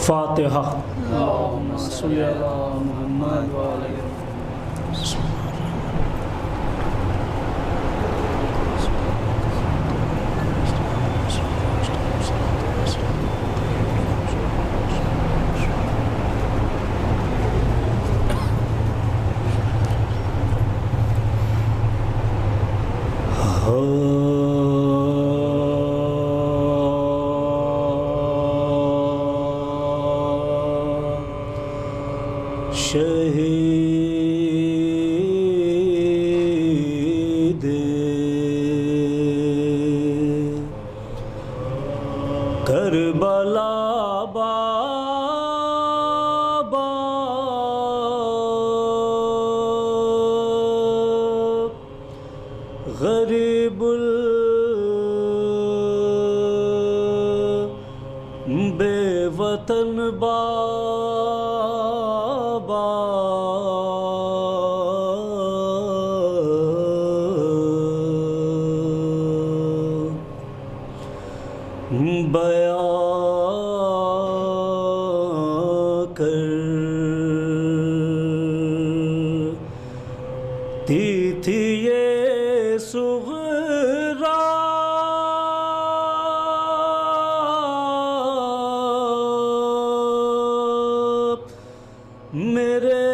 فاتحہ۔ اللہم صلی علی محمد وعلی شہید کربلا بابا غریب بے وطن بابا بیان کرتی تھی یہ صغرا میرے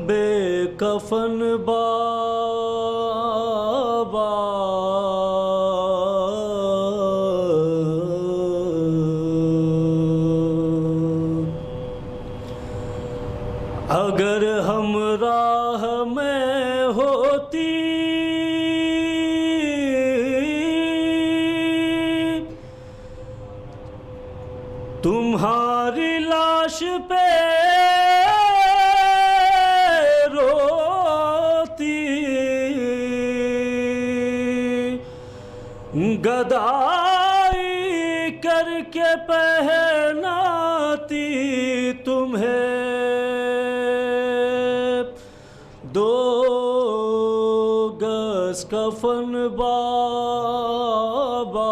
بے کفن بابا اگر ہمراہ میں ہوتی تمہاری لاش پہ روتی گدائی کر کے پہناتی تمہیں دو گز کفن بابا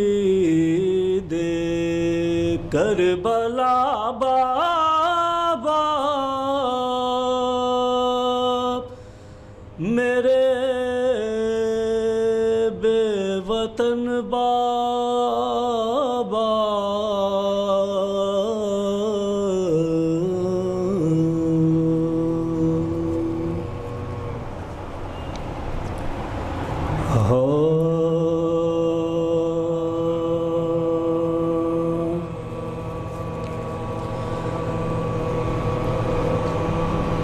شہید کربلا بابا میرے بے وطن بابا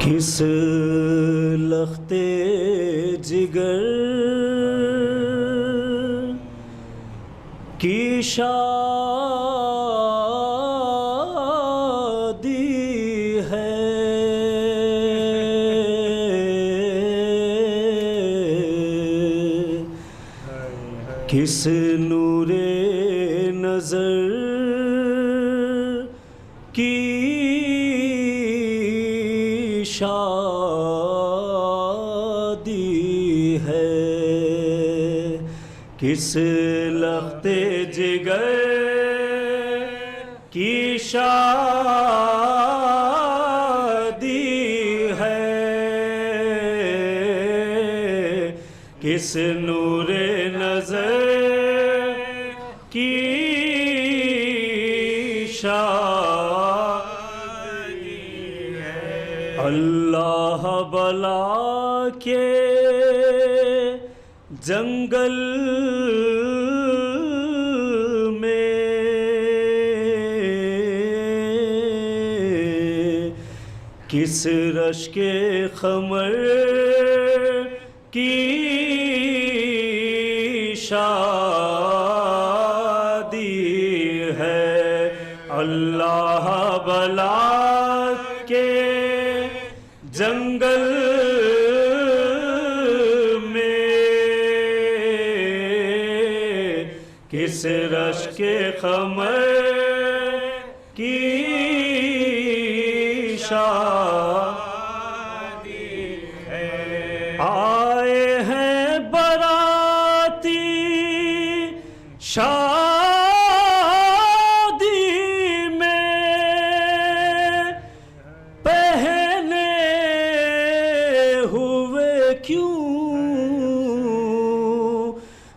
کس لخت جگر کی شادی ہے کس نور نظر کی شادی ہے کس لخت جگر کی شادی ہے کس نور نظر کی شادی ہے اللہ بلا کے جنگل میں کس رشک خمر کی شادی ہے اللہ بلا کے جنگل کس رشک خمر کی شادی ہے آئے ہیں باراتی شادی میں پہنے ہوئے کیوں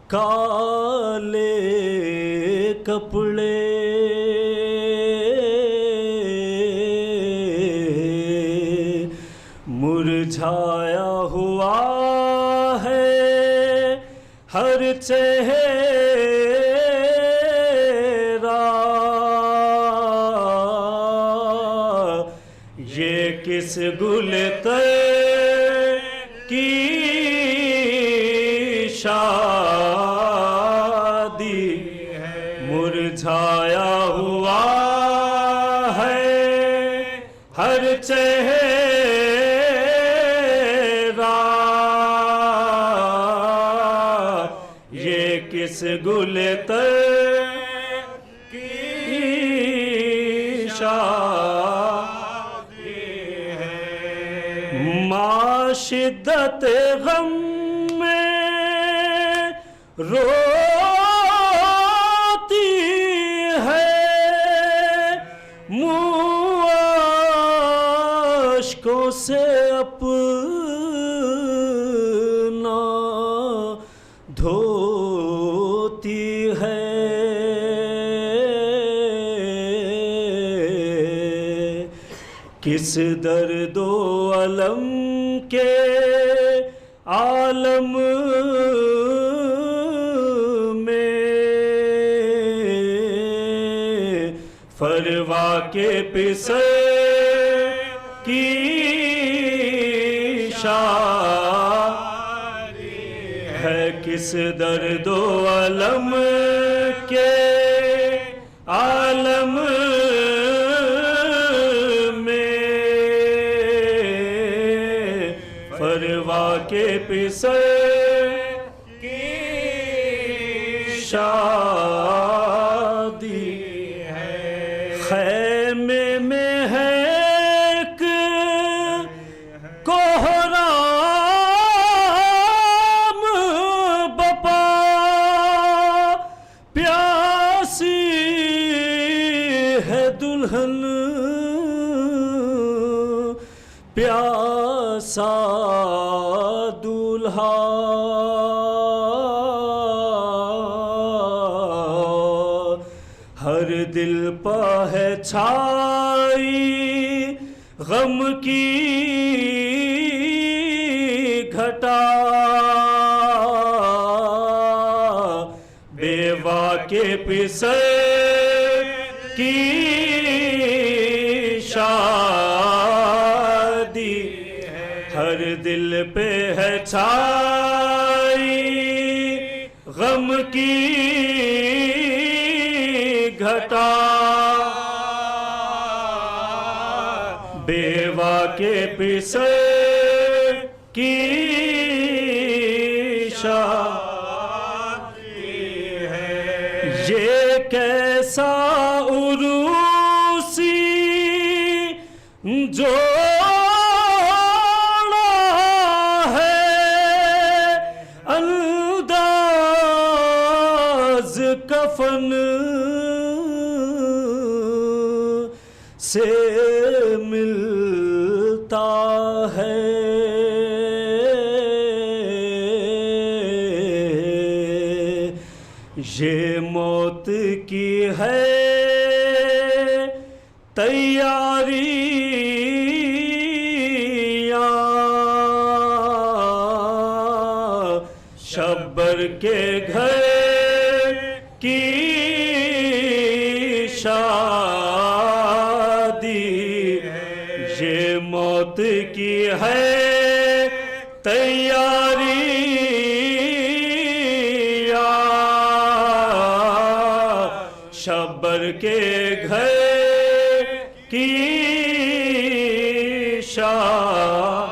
کالے کپڑے مرجھایا ہوا ہے ہر چہرہ یہ کس گل کی شادی مرجھایا ہوا ہے ہر چہرہ یہ کس گل کی شادی ہے ماں شدت غم میں روتی ہے منہ اشکوں سے اپنا دھوتی ہے کس درد و الم کے عالم فروا کے پسر کی شادی ہے کس درد و الم کے عالم میں فروا کے پسر کی شادی خیمے میں ہے ایک کوہرام بپا پیاسی ہے دلہن پیاسا دولہا ہر دل پہ ہے چھائی غم کی گھٹا بیوہ کے پسر کی شادی ہر دل پہ ہے چھائی غم کی گھٹا بیوہ کے پسر کی شادی ہے یہ کیسا عروسی جوڑا ہے انداز کفن سے ملتا ہے یہ موت کی ہے تیاریاں شبر کے گھر کی شادی یہ موت کی ہے تیاریاں شبر کے گھر کی شادی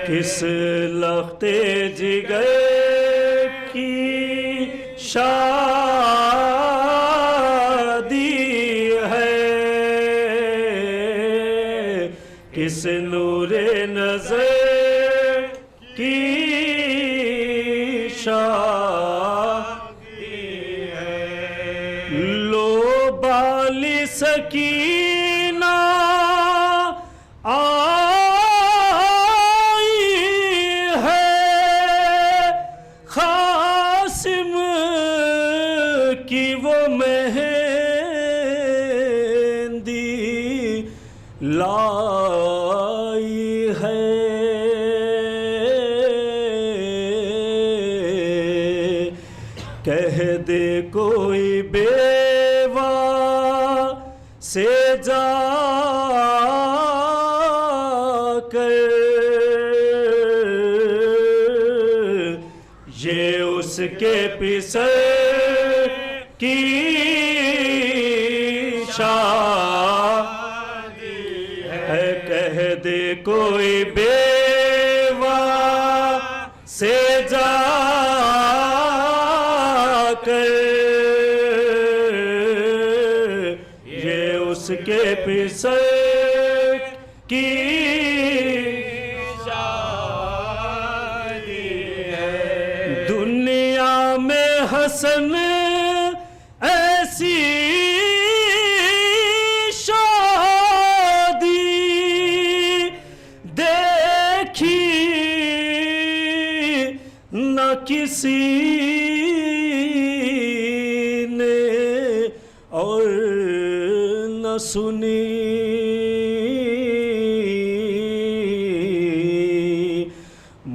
کس لخت جگر کی شادی ہے کس نور نظر کی شادی ہے لو بالی سکینہ آئی ہے قاسم کی وہ مہندی لائی ہے کہہ دے کوئی بیوہ سے جا کر یہ اس کے پسر کی شادی ہے کہہ دے کوئی بیوہ سے جا کر یہ اس کے پسر کی شادی ہے دنیا میں حسن ایسی شادی دیکھی نہ کسی نے اور نہ سنی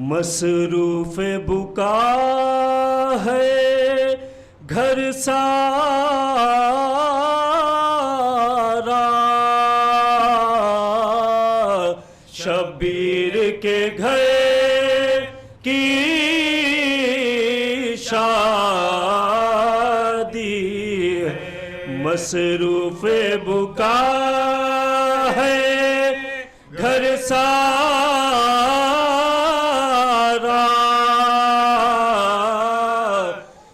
مصروف بکا ہے گھر سارا شبیر کے گھر کی شادی ہے مصروف بکا ہے گھر سارا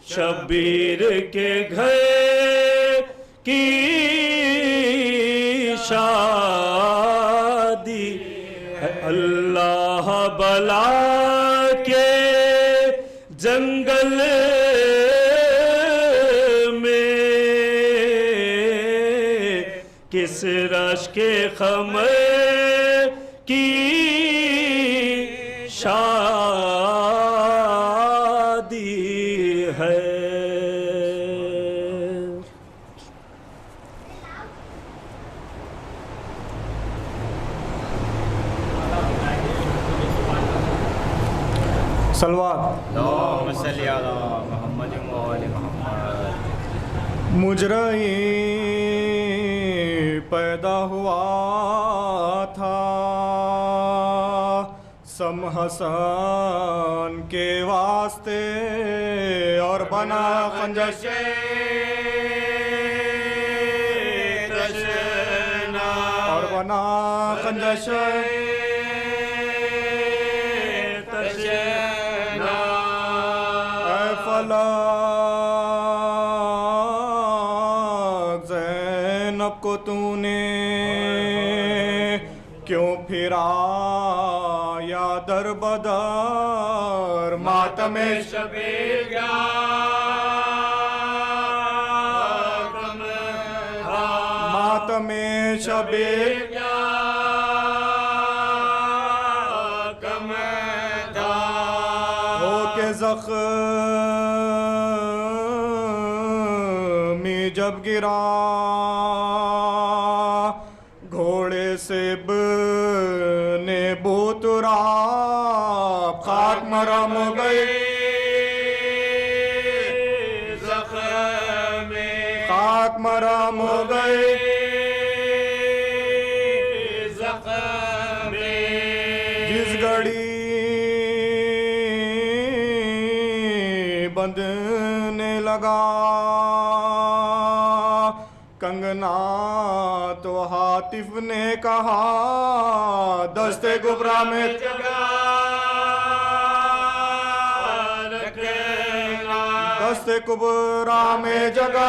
شبیر کے گھر کی شادی ہے اللہ بلا کے جنگل میں کس رش کے خمر کی شادی ہے سلوات اللہم صلی علی محمد و آل محمد مجرئی پیدا ہوا تھا سم حسن کے واسطے اور بنا خنجر اور بنا خنجر زینب کو تو نے کیوں پھرا یا در بدر ماتم شبیر ماتم شبیر ہو کے زخمی جب گرا گھوڑے سے بنے بوترا خاک مرم ہو گئی خاک مرم ہو گئی جس گھڑی بندنے لگا کنگنا تو حاطف نے کہا دستے گبرا میں جگہ دستے کبرا میں جگہ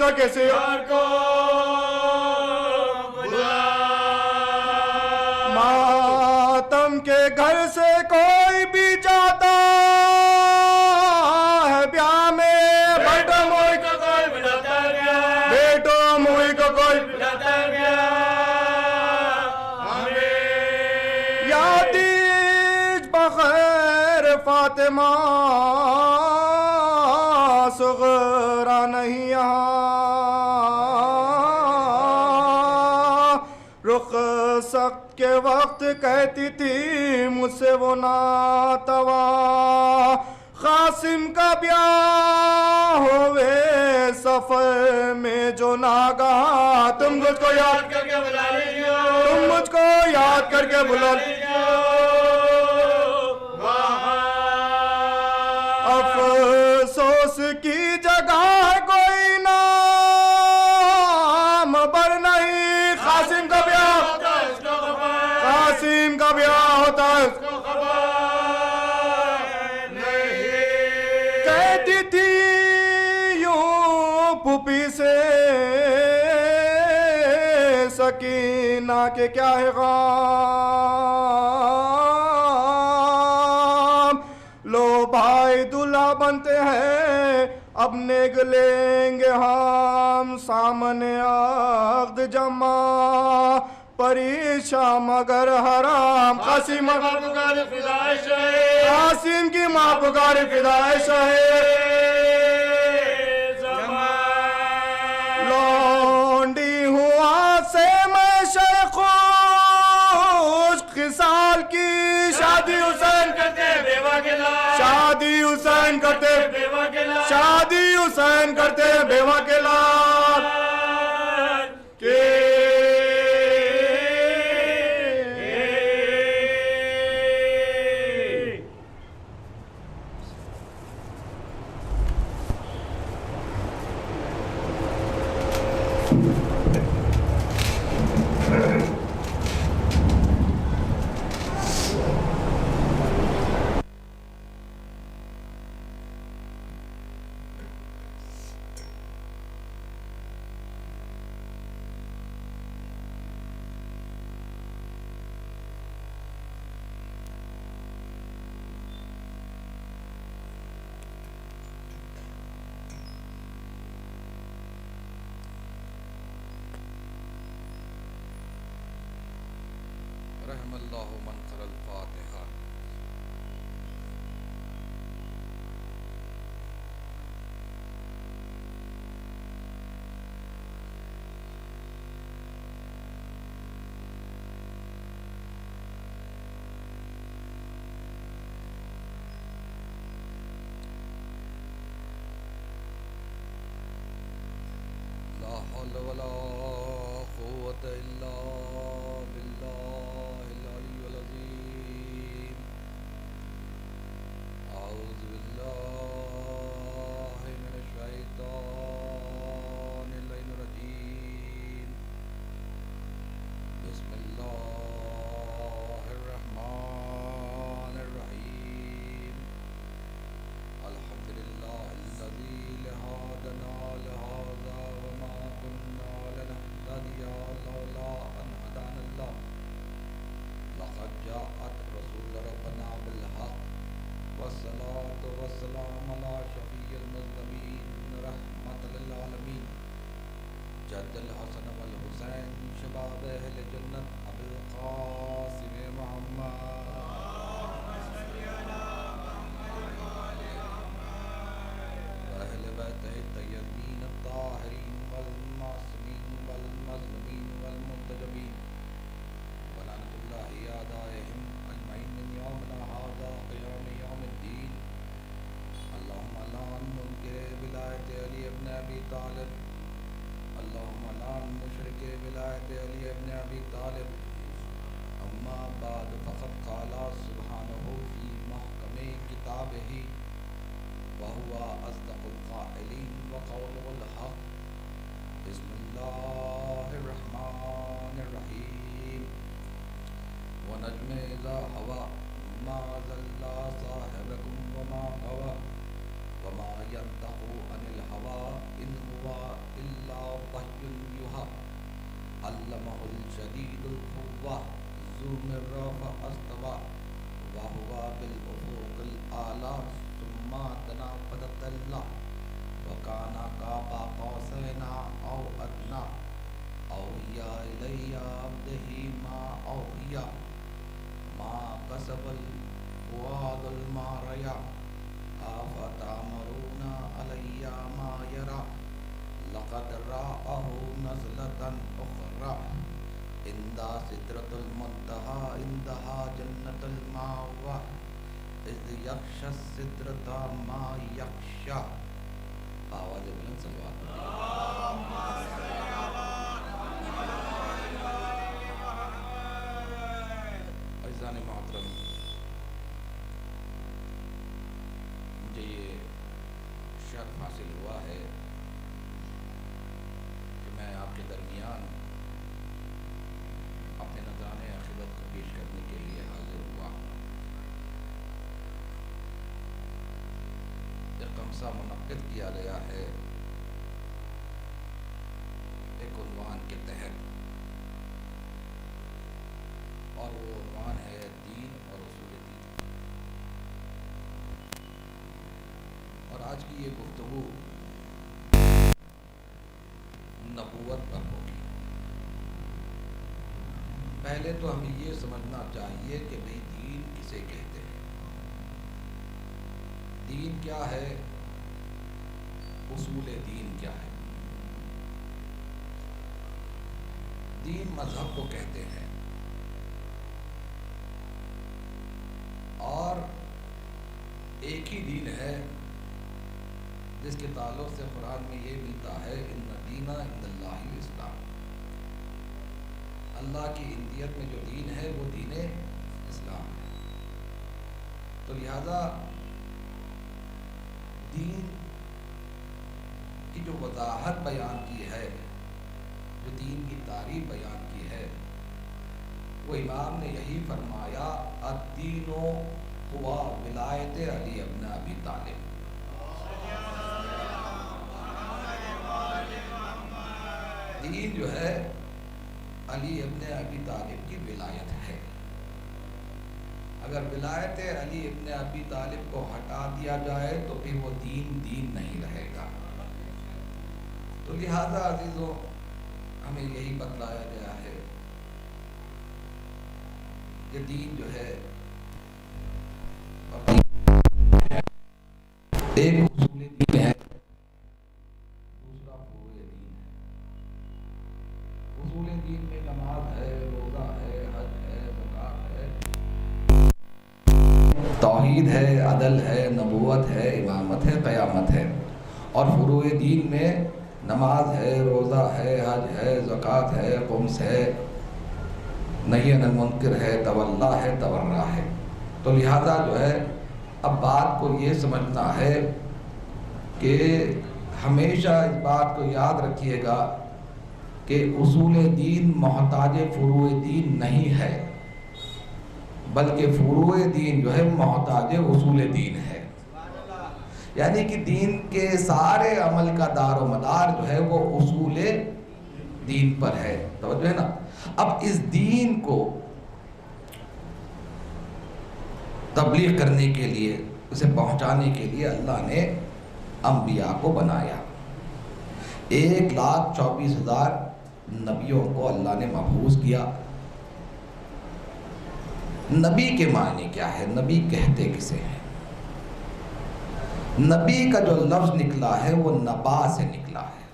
تو کسی اور کو ماتم کے گھر سے کوئی بھی جاتا ہے بیاہ میں بیٹا موئی کو کوئی بلاتا گیا بیٹو موئی کو کوئی بلاتا گیا یادیج بخیر فاطمہ صغرا نہیں یہاں رخ سخت کے وقت کہتی تھی مجھ سے وہ ناتوا قاسم کا بیاہ ہوئے سفر میں جو ناگہاں تم مجھ کو یاد کر کے بلا لیجیو تم مجھ کو یاد کر کے بلا لیجیو افسوس کی جگہ ہے کوئی نام بر نہیں قاسم کا بیاہ قاسم کا بیاہ ہوتا ہے کہتی تھی یوں پھوپھی سے سکینہ کے کیا ہے غام لو بھائی دلہا بنتے ہیں اب نیگ لیں گے ہم سامنے عقد جمع پریشاں مگر حرام قاسم قاسم کی ماں پکار فدائش ہے لونڈی ہوا سے میں شیخ خوش خصال کی شادی حسین کرتے بیوہ کے لال شادی حسین کرتے بیوہ کے لال شادی حسین کرتے بیوہ کے لال رحم اللہ من قرأ الفاتحہ لا حول ولا قوة الا باللہ العلی العظیم اعوذ باللہ من الشیطان اللعین الرجیم بسم اللہ الرحمن الرحیم الحمدللہ الذی لہادنا لہذا وما كنا لنهتدي لولا ان هدانا الله لقد جاءت رسول ربنا بالحق والصلاة والسلام على شفيع المذنبين رحمة للعالمين جد الحسن والحسين شباب اہل جنت ابو القاسم محمد اہل بیتہ الطیبین الطاہرین والمعصومین والمظلومین والمنتجبین ولعنۃ اللہ اعدائہم اجمعین من یومنا ھذا قیام یوم الدین اللہم لعن منکر ولایت علی ابن ابی طالب اللہم لعن مشرک ولایت علی ابن ابی طالب اما بعد فقد قال سبحانہ فی محکم کتابہ وهو أصدق القائلين وقوله الحق بسم الله الرحمن الرحيم ونجم إذا هوى ما ضل صاحبكم وما غوى وما ينطق عن الهوى إن إلا وحي يوحى علمه الشديد القوى ذو مرة فاستوى وهو بالأفق الأعلى ثم دنا فتدلى وكان قاب قوسين أو أدنى أوحي إلي عبده ما أوحي ما كسب الفؤاد ما رأى أفتأمرون علي ما يرى لقد رآه نزلة أخرى عند سدرة المنتهى عندها جنة المأوى إذ يغشى السدرة ما يغشى آواز بلند صلوات عزیزان محترم، مجھے یہ شرف حاصل ہوا ہے کہ میں آپ کے درمیان اپنے نذرانے عقیدت کو پیش کرنے کے لیے حاضر ہوا ہوں۔ ایک خمسہ منعقد کیا گیا ہے ایک عنوان کے تحت، اور وہ عنوان ہے دین اور اصول دین۔ اور آج کی یہ گفتگو نبوت پر ہوگی۔ پہلے تو ہمیں یہ سمجھنا چاہیے کہ بھئی دین کسے کہتے ہیں، دین کیا ہے، اصول دین کیا ہے۔ دین مذہب کو کہتے ہیں، اور ایک ہی دین ہے جس کے تعلق سے قرآن میں یہ ملتا ہے ان دین عند اللہ الاسلام، اللہ کی اندیت میں جو دین ہے وہ دین اسلام ہے۔ تو لہذا دین کی جو وضاحت بیان کی ہے، جو دین کی تعریف بیان کی ہے، وہ امام نے یہی فرمایا الدین هو ولایت علی ابن ابی طالب۔ دین جو ہے علی ابن ابی طالب کی ولایت ہے۔ اگر ولایت علی ابن ابی طالب کو ہٹا دیا جائے تو پھر وہ دین نہیں رہے گا۔ تو لہذا عزیزوں ہمیں یہی بتلایا گیا ہے کہ دین جو ہے ایک اصول دین ہے، دوسرا فروع دین ہے۔ اصول دین میں نماز ہے، روزہ ہے، حج ہے، زکوٰۃ ہے، توحید ہے، عدل ہے، نبوت ہے، امامت ہے، قیامت ہے۔ اور فروع دین میں نماز ہے، روزہ ہے، حج ہے، زکوٰۃ ہے، خمس ہے، نہی عن المنکر ہے، تولا ہے، تورع ہے۔ تو لہذا جو ہے اب بات کو یہ سمجھنا ہے کہ ہمیشہ اس بات کو یاد رکھیے گا کہ اصول دین محتاج فروع دین نہیں ہے، بلکہ فروع دین جو ہے محتاج اصول دین ہے۔ یعنی کہ دین کے سارے عمل کا دار و مدار جو ہے وہ اصول دین پر ہے۔ توجہ ہے نا؟ اب اس دین کو تبلیغ کرنے کے لیے، اسے پہنچانے کے لیے اللہ نے انبیاء کو بنایا۔ 1,24,000 نبیوں کو اللہ نے مبعوث کیا۔ نبی کے معنی کیا ہے؟ نبی کہتے کسے ہیں؟ نبی کا جو لفظ نکلا ہے وہ نبا سے نکلا ہے،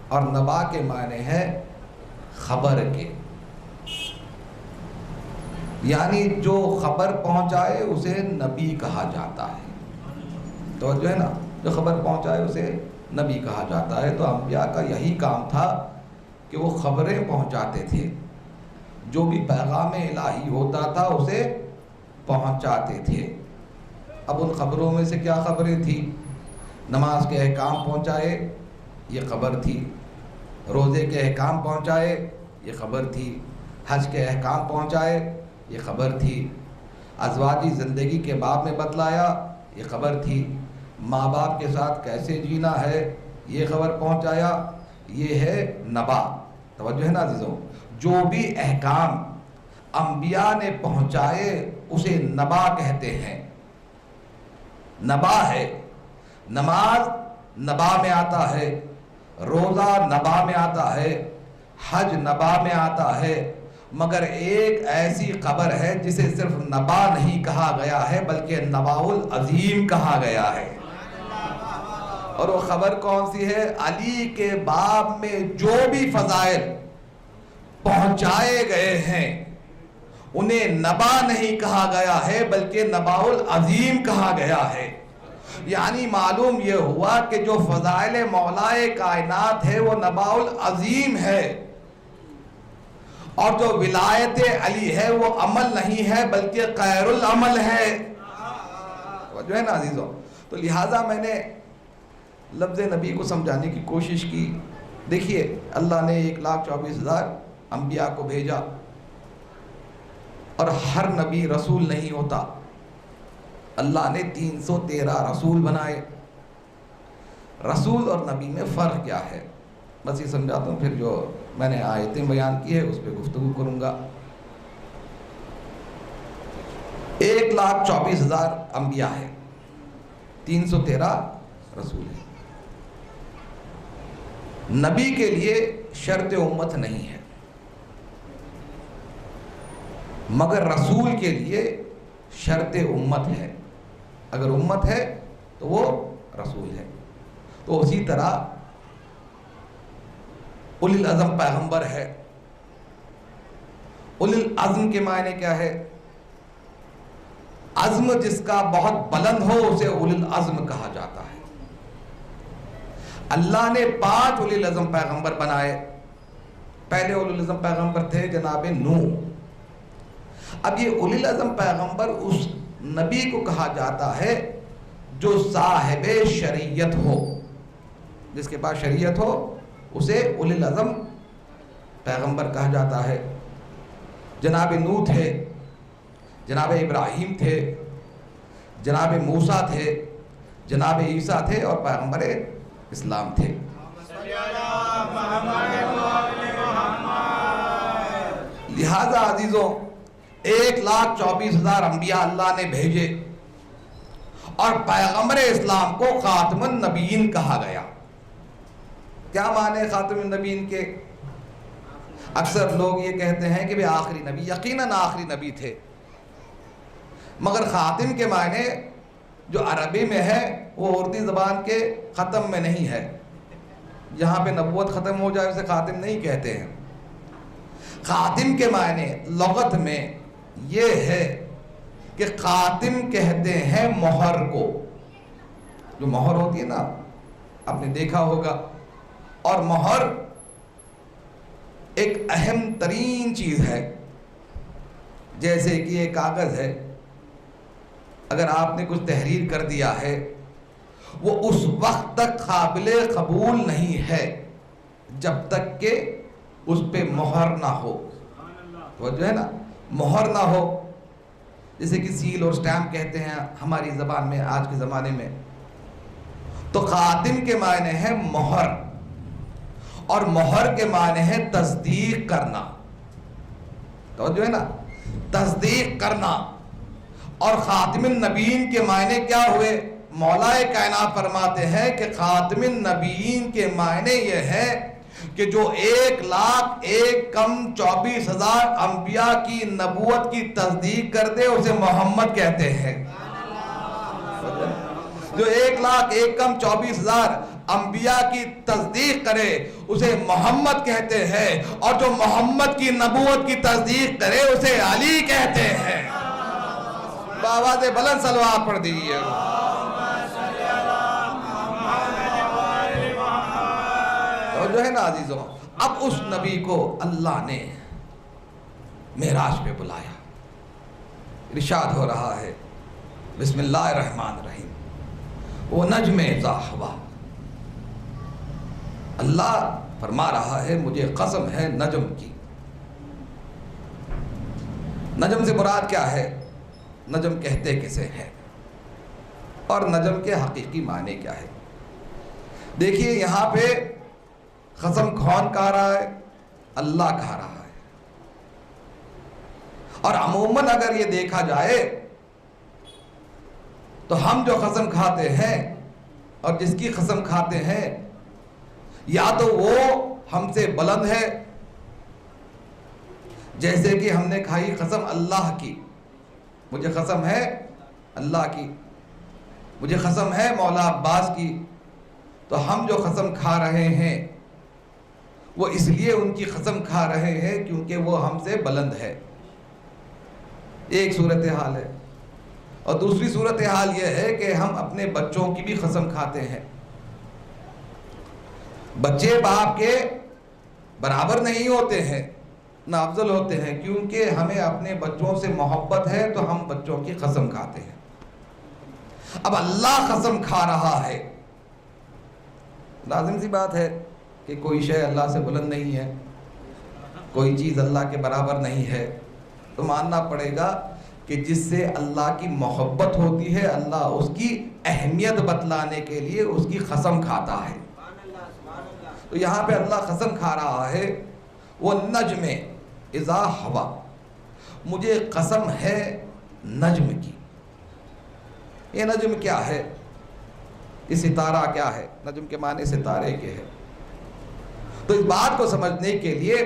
اور نبا کے معنی ہے خبر کے، یعنی جو خبر پہنچائے اسے نبی کہا جاتا ہے۔ تو جو ہے نا، جو خبر پہنچائے اسے نبی کہا جاتا ہے۔ تو انبیاء کا یہی کام تھا کہ وہ خبریں پہنچاتے تھے، جو بھی پیغام الہی ہوتا تھا اسے پہنچاتے تھے۔ اب ان خبروں میں سے کیا خبریں تھیں؟ نماز کے احکام پہنچائے، یہ خبر تھی۔ روزے کے احکام پہنچائے، یہ خبر تھی۔ حج کے احکام پہنچائے، یہ خبر تھی۔ ازواجی زندگی کے باب میں بتلایا، یہ خبر تھی۔ ماں باپ کے ساتھ کیسے جینا ہے، یہ خبر پہنچایا، یہ ہے نبا. توجہ ہے نا عزیزوں، جو بھی احکام انبیاء نے پہنچائے اسے نبا کہتے ہیں. نبا ہے. نماز نبا میں آتا ہے، روزہ نبا میں آتا ہے، حج نبا میں آتا ہے، مگر ایک ایسی خبر ہے جسے صرف نبا نہیں کہا گیا ہے بلکہ نبا العظیم کہا گیا ہے. اور وہ خبر کون سی ہے؟ علی کے باب میں جو بھی فضائل پہنچائے گئے ہیں انہیں نبا نہیں کہا گیا ہے بلکہ نبا العظیم کہا گیا ہے. یعنی معلوم یہ ہوا کہ جو فضائل مولائے کائنات ہے وہ نبا العظیم ہے، اور جو ولایت علی ہے وہ عمل نہیں ہے بلکہ خیر العمل ہے. جو ہے نا عزیزوں، تو لہٰذا میں نے لفظ نبی کو سمجھانے کی کوشش کی. دیکھیے اللہ نے 1,24,000 انبیاء کو بھیجا، اور ہر نبی رسول نہیں ہوتا. اللہ نے 313 رسول بنائے. رسول اور نبی میں فرق کیا ہے بس یہ سمجھاتا ہوں، پھر جو میں نے آیتیں بیان کی ہے اس پہ گفتگو کروں گا. 1,24,000 انبیاء ہے، 313 رسول ہیں. نبی کے لیے شرط امت نہیں ہے، مگر رسول کے لیے شرط امت ہے. اگر امت ہے تو وہ رسول ہے. تو اسی طرح اولی العزم پیغمبر ہے. اولی العزم کے معنی کیا ہے؟ عزم جس کا بہت بلند ہو اسے اولی العزم کہا جاتا ہے. اللہ نے 5 اولی العزم پیغمبر بنائے. پہلے اولی العزم پیغمبر تھے جناب نوح. اب یہ اولی العزم پیغمبر اس نبی کو کہا جاتا ہے جو صاحب شریعت ہو، جس کے پاس شریعت ہو اسے اولی العزم پیغمبر کہا جاتا ہے. جناب نوح تھے، جناب ابراہیم تھے، جناب موسیٰ تھے، جناب عیسیٰ تھے، اور پیغمبر اسلام تھے. لہذا عزیزوں 1,24,000 انبیاء اللہ نے بھیجے، اور پیغمبر اسلام کو خاتم النبیین کہا گیا. کیا معنی خاتم النبیین کے؟ اکثر لوگ یہ کہتے ہیں کہ وہ آخری نبی، یقیناً آخری نبی تھے، مگر خاتم کے معنی جو عربی میں ہے وہ اردو زبان کے ختم میں نہیں ہے. جہاں پہ نبوت ختم ہو جائے اسے خاتم نہیں کہتے ہیں. خاتم کے معنی لغت میں یہ ہے کہ خاتم کہتے ہیں مہر کو. جو مہر ہوتی ہے نا، آپ نے دیکھا ہوگا، اور مہر ایک اہم ترین چیز ہے. جیسے کہ یہ کاغذ ہے، اگر آپ نے کچھ تحریر کر دیا ہے وہ اس وقت تک قابل قبول نہیں ہے جب تک کہ اس پہ مہر نہ ہو. تو جو ہے نا مہر نہ ہو، جیسے کہ سیل اور سٹیمپ کہتے ہیں ہماری زبان میں آج کے زمانے میں. تو خاتم کے معنی ہے مہر، اور مہر کے معنی ہے تصدیق کرنا. تو جو ہے نا تصدیق کرنا. اور خاتم النبیین کے معنی کیا ہوئے؟ مولا کائنات فرماتے ہیں کہ خاتم النبیین کے معنی یہ ہے کہ جو 1,24,000 انبیاء کی نبوت کی تصدیق کر دے اسے محمد کہتے ہیں. جو 1,24,000 انبیاء کی تصدیق کرے اسے محمد کہتے ہیں، اور جو محمد کی نبوت کی تصدیق کرے اسے علی کہتے ہیں. بآواز بلند صلوات پڑھ دیجیے. اور جو ہے نا عزیزوں، اب اس نبی کو اللہ نے معراج پہ بلایا. ارشاد ہو رہا ہے بسم اللہ الرحمن الرحیم، وہ نجم اذا ہوا. اللہ فرما رہا ہے مجھے قسم ہے نجم کی. نجم سے مراد کیا ہے؟ نجم کہتے کسے ہیں، اور نجم کے حقیقی معنی کیا ہے؟ دیکھیے یہاں پہ قسم کون کھا رہا ہے؟ اللہ کھا رہا ہے. اور عموماً اگر یہ دیکھا جائے تو ہم جو قسم کھاتے ہیں اور جس کی قسم کھاتے ہیں یا تو وہ ہم سے بلند ہے، جیسے کہ ہم نے کھائی قسم اللہ کی، مجھے قسم ہے اللہ کی، مجھے قسم ہے مولا عباس کی. تو ہم جو قسم کھا رہے ہیں وہ اس لیے ان کی قسم کھا رہے ہیں کیونکہ وہ ہم سے بلند ہے. ایک صورتحال ہے. اور دوسری صورتحال یہ ہے کہ ہم اپنے بچوں کی بھی قسم کھاتے ہیں. بچے باپ کے برابر نہیں ہوتے ہیں، نہ افضل ہوتے ہیں، کیونکہ ہمیں اپنے بچوں سے محبت ہے تو ہم بچوں کی قسم کھاتے ہیں. اب اللہ قسم کھا رہا ہے، لازم سی بات ہے کہ کوئی شے اللہ سے بلند نہیں ہے، کوئی چیز اللہ کے برابر نہیں ہے، تو ماننا پڑے گا کہ جس سے اللہ کی محبت ہوتی ہے اللہ اس کی اہمیت بتلانے کے لیے اس کی قسم کھاتا ہے. تو یہاں پہ اللہ قسم کھا رہا ہے وہ نجم اذا ہوا، مجھے قسم ہے نجم کی. یہ نجم کیا ہے؟ یہ ستارہ کیا ہے؟ نجم کے معنی ستارے کے ہے. تو اس بات کو سمجھنے کے لیے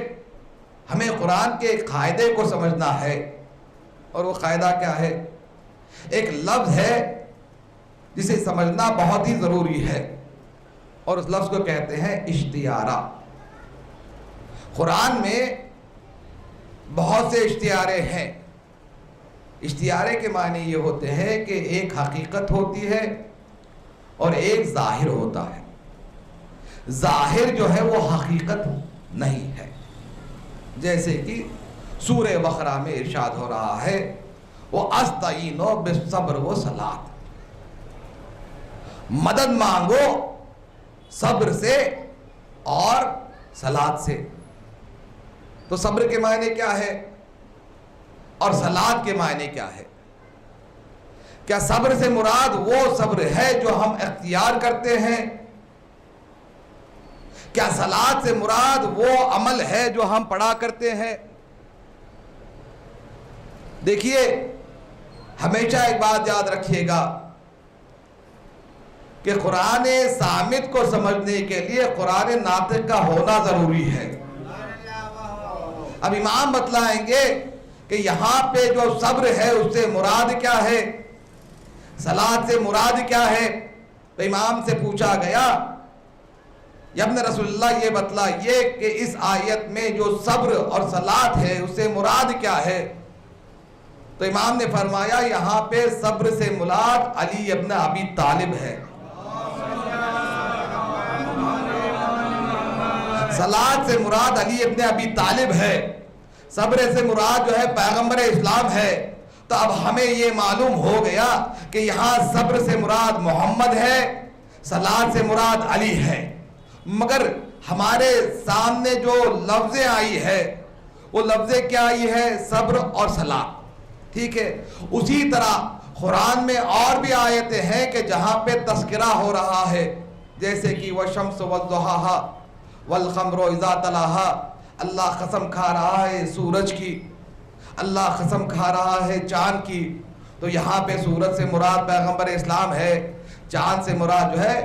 ہمیں قرآن کے ایک قاعدے کو سمجھنا ہے. اور وہ قاعدہ کیا ہے؟ ایک لفظ ہے جسے سمجھنا بہت ہی ضروری ہے، اور اس لفظ کو کہتے ہیں اشتعارہ. قرآن میں بہت سے اشتعارے ہیں. اشتعارے کے معنی یہ ہوتے ہیں کہ ایک حقیقت ہوتی ہے اور ایک ظاہر ہوتا ہے. ظاہر جو ہے وہ حقیقت نہیں ہے. جیسے کہ سورہ بقرہ میں ارشاد ہو رہا ہے وَأَسْتَعِينُوا بِالصَّبْرِ وَالصَّلَاةِ، مدد مانگو صبر سے اور صلاۃ سے. تو صبر کے معنی کیا ہے اور صلاۃ کے معنی کیا ہے؟ کیا صبر سے مراد وہ صبر ہے جو ہم اختیار کرتے ہیں؟ کیا صلاۃ سے مراد وہ عمل ہے جو ہم پڑھا کرتے ہیں؟ دیکھیے ہمیشہ ایک بات یاد رکھیے گا کہ قرآن صامت کو سمجھنے کے لیے قرآن ناطق کا ہونا ضروری ہے. اب امام بتلائیں گے کہ یہاں پہ جو صبر ہے اس سے مراد کیا ہے، صلاۃ سے مراد کیا ہے. تو امام سے پوچھا گیا یا ابن رسول اللہ یہ بتلائیے کہ اس آیت میں جو صبر اور صلاۃ ہے اس سے مراد کیا ہے. تو امام نے فرمایا یہاں پہ صبر سے مراد علی ابن ابی طالب ہے، صلاۃ سے مراد علی ابن ابی طالب ہے، صبر سے مراد جو ہے پیغمبر اسلام ہے. تو اب ہمیں یہ معلوم ہو گیا کہ یہاں صبر سے مراد محمد ہے، صلاۃ سے مراد علی ہے. مگر ہمارے سامنے جو لفظیں آئی ہے وہ لفظیں کیا آئی ہے؟ صبر اور صلاۃ. ٹھیک ہے. اسی طرح قرآن میں اور بھی آیتیں ہیں کہ جہاں پہ تذکرہ ہو رہا ہے، جیسے کہ وَالشَّمْسُ وَالضُّحَاهَا وَالْقَمَرُ إِذَا تَلَاهَا، اللہ قسم کھا رہا ہے سورج کی، اللہ قسم کھا رہا ہے چاند کی. تو یہاں پہ سورج سے مراد پیغمبر اسلام ہے، چاند سے مراد جو ہے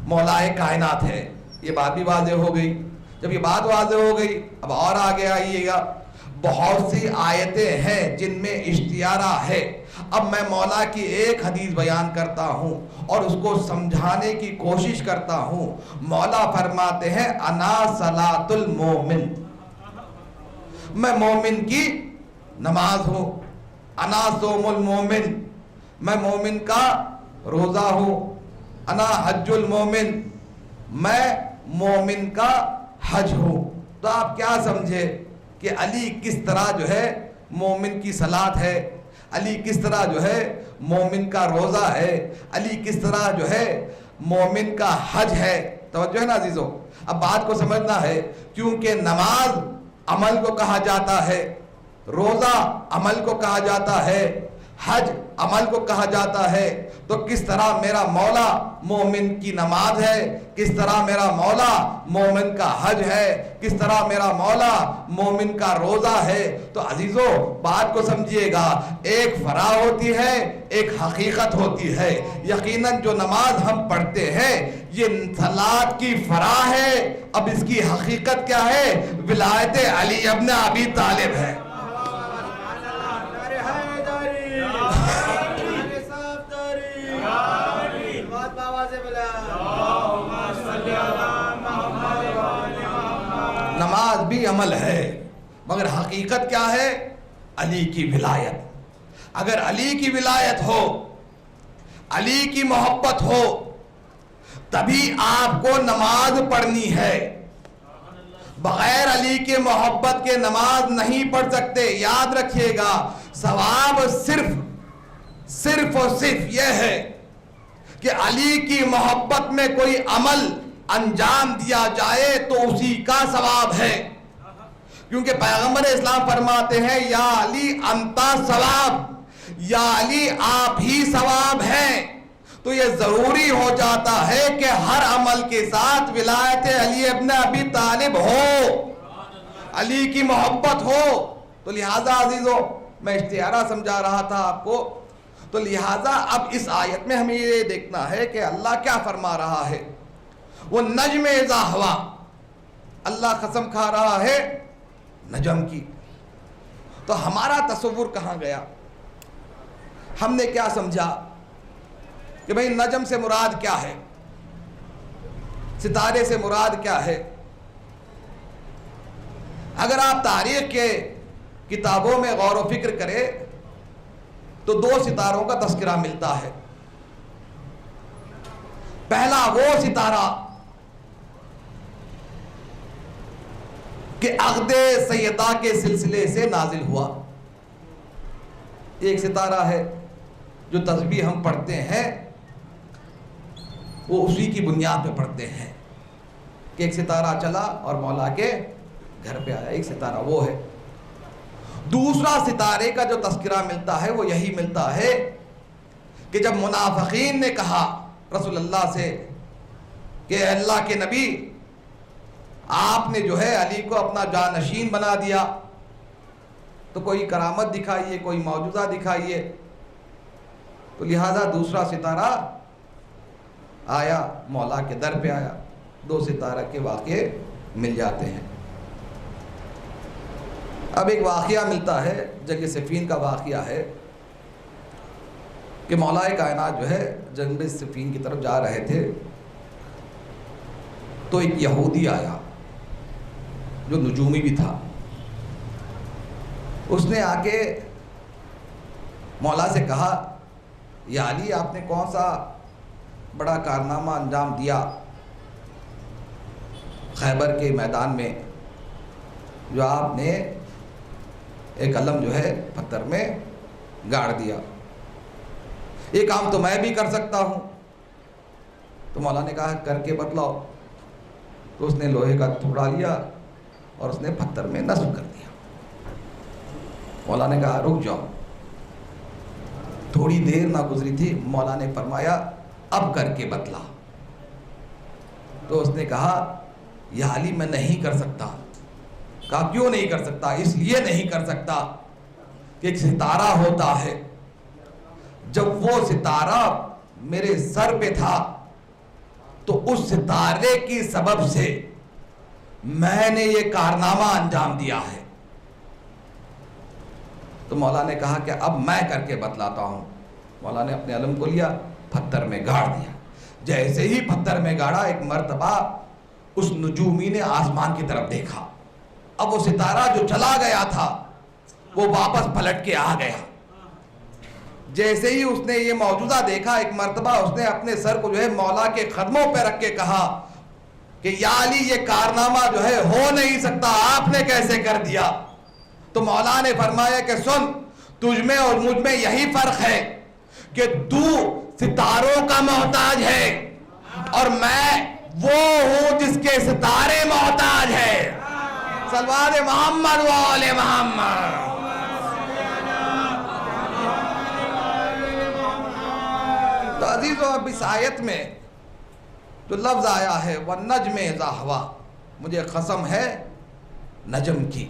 مولائے کائنات ہے. یہ بات بھی واضح ہو گئی. جب یہ بات واضح ہو گئی اب اور آگے آئیے گا. بہت سی آیتیں ہیں جن میں اشتعارہ ہے. اب میں مولا کی ایک حدیث بیان کرتا ہوں اور اس کو سمجھانے کی کوشش کرتا ہوں. مولا فرماتے ہیں انا صلاۃ المومن، میں مومن کی نماز ہوں. انا صوم المومن، میں مومن کا روزہ ہوں. انا حج المومن، میں مومن کا حج ہوں. تو آپ کیا سمجھے کہ علی کس طرح جو ہے مومن کی صلاۃ ہے، علی کس طرح جو ہے مومن کا روزہ ہے، علی کس طرح جو ہے مومن کا حج ہے. توجہ ہے نا عزیزوں. اب بات کو سمجھنا ہے، کیونکہ نماز عمل کو کہا جاتا ہے، روزہ عمل کو کہا جاتا ہے، حج عمل کو کہا جاتا ہے تو کس طرح میرا مولا مومن کی نماز ہے، کس طرح میرا مولا مومن کا حج ہے، کس طرح میرا مولا مومن کا روزہ ہے۔ تو عزیزو بات کو سمجھیے گا، ایک فرا ہوتی ہے، ایک حقیقت ہوتی ہے۔ یقیناً جو نماز ہم پڑھتے ہیں یہ صلاۃ کی فرا ہے، اب اس کی حقیقت کیا ہے؟ ولایت علی ابن ابی طالب ہے۔ نماز بھی عمل ہے مگر حقیقت کیا ہے؟ علی کی ولایت۔ اگر علی کی ولایت ہو، علی کی محبت ہو، تبھی آپ کو نماز پڑھنی ہے۔ بغیر علی کے محبت کے نماز نہیں پڑھ سکتے۔ یاد رکھیے گا، ثواب صرف اور صرف یہ ہے کہ علی کی محبت میں کوئی عمل انجام دیا جائے تو اسی کا ثواب ہے، کیونکہ پیغمبر اسلام فرماتے ہیں یا علی انتا ثواب، یا علی آپ ہی ثواب ہیں۔ تو یہ ضروری ہو جاتا ہے کہ ہر عمل کے ساتھ ولایت علی ابن ابی طالب ہو، علی کی محبت ہو۔ تو لہٰذا عزیزو، میں اشتہارہ سمجھا رہا تھا آپ کو، تو لہٰذا اب اس آیت میں ہمیں یہ دیکھنا ہے کہ اللہ کیا فرما رہا ہے۔ وہ نجم اذا ہوا، اللہ قسم کھا رہا ہے نجم کی۔ تو ہمارا تصور کہاں گیا؟ ہم نے کیا سمجھا کہ بھئی نجم سے مراد کیا ہے، ستارے سے مراد کیا ہے؟ اگر آپ تاریخ کے کتابوں میں غور و فکر کریں تو دو ستاروں کا تذکرہ ملتا ہے۔ پہلا وہ ستارہ کہ عقد سیدہ کے سلسلے سے نازل ہوا۔ ایک ستارہ ہے جو تسبیح ہم پڑھتے ہیں وہ اسی کی بنیاد پہ پڑھتے ہیں کہ ایک ستارہ چلا اور مولا کے گھر پہ آیا، ایک ستارہ وہ ہے۔ دوسرا ستارے کا جو تذکرہ ملتا ہے وہ یہی ملتا ہے کہ جب منافقین نے کہا رسول اللہ سے کہ اللہ کے نبی آپ نے جو ہے علی کو اپنا جانشین بنا دیا، تو کوئی کرامت دکھائیے، کوئی معجزہ دکھائیے۔ تو لہذا دوسرا ستارہ آیا، مولا کے در پہ آیا۔ دو ستارہ کے واقعے مل جاتے ہیں۔ اب ایک واقعہ ملتا ہے، جنگ صفین کا واقعہ ہے کہ مولا کائنات جو ہے جنگ صفین کی طرف جا رہے تھے، تو ایک یہودی آیا جو نجومی بھی تھا۔ اس نے آ کے مولا سے کہا، یا علی آپ نے کون سا بڑا کارنامہ انجام دیا خیبر کے میدان میں، جو آپ نے ایک علم جو ہے پتھر میں گاڑ دیا؟ یہ کام تو میں بھی کر سکتا ہوں۔ تو مولا نے کہا کر کے بتلاؤ۔ تو اس نے لوہے کا ٹکڑا لیا اور اس نے پتھر میں نصب کر دیا۔ مولا نے کہا رک جاؤ۔ تھوڑی دیر نہ گزری تھی، مولا نے فرمایا اب کر کے بتلا۔ تو اس نے کہا یا علی میں نہیں کر سکتا۔ کہا کیوں نہیں کر سکتا؟ اس لیے نہیں کر سکتا کہ ایک ستارہ ہوتا ہے، جب وہ ستارہ میرے سر پہ تھا تو اس ستارے کی سبب سے میں نے یہ کارنامہ انجام دیا ہے۔ تو مولا نے کہا کہ اب میں کر کے بتلاتا ہوں۔ مولا نے اپنے علم کو لیا، پتھر میں گاڑ دیا۔ جیسے ہی پتھر میں گاڑا، ایک مرتبہ اس نجومی نے آسمان کی طرف دیکھا۔ اب وہ ستارہ جو چلا گیا تھا وہ واپس پلٹ کے آ گیا۔ جیسے ہی اس نے یہ معجزہ دیکھا، ایک مرتبہ اس نے اپنے سر کو جو ہے مولا کے قدموں پہ رکھ کے کہا کہ یا علی یہ کارنامہ جو ہے ہو نہیں سکتا، آپ نے کیسے کر دیا؟ تو مولا نے فرمایا کہ سن، تجھ میں اور مجھ میں یہی فرق ہے کہ تو ستاروں کا محتاج ہے اور میں وہ ہوں جس کے ستارے محتاج ہے۔ صلوات محمد و آل محمد۔ عزیزو اب اس آیت میں جو لفظ آیا ہے وَالنَّجْمِ اِذَا هَوَىٰ، مجھے قسم ہے نجم کی.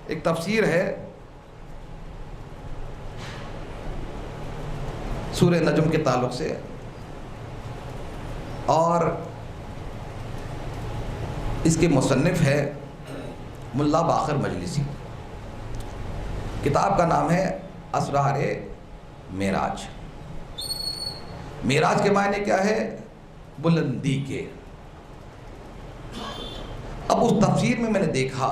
ایک تفسیر ہے سورہ نجم کے تعلق سے، اور اس کے مصنف ہے ملا باقر مجلسی. کتاب کا نام ہے اسرار معراج. معراج کے معنی کیا ہے؟ بلندی کے. اب اس تفسیر میں نے دیکھا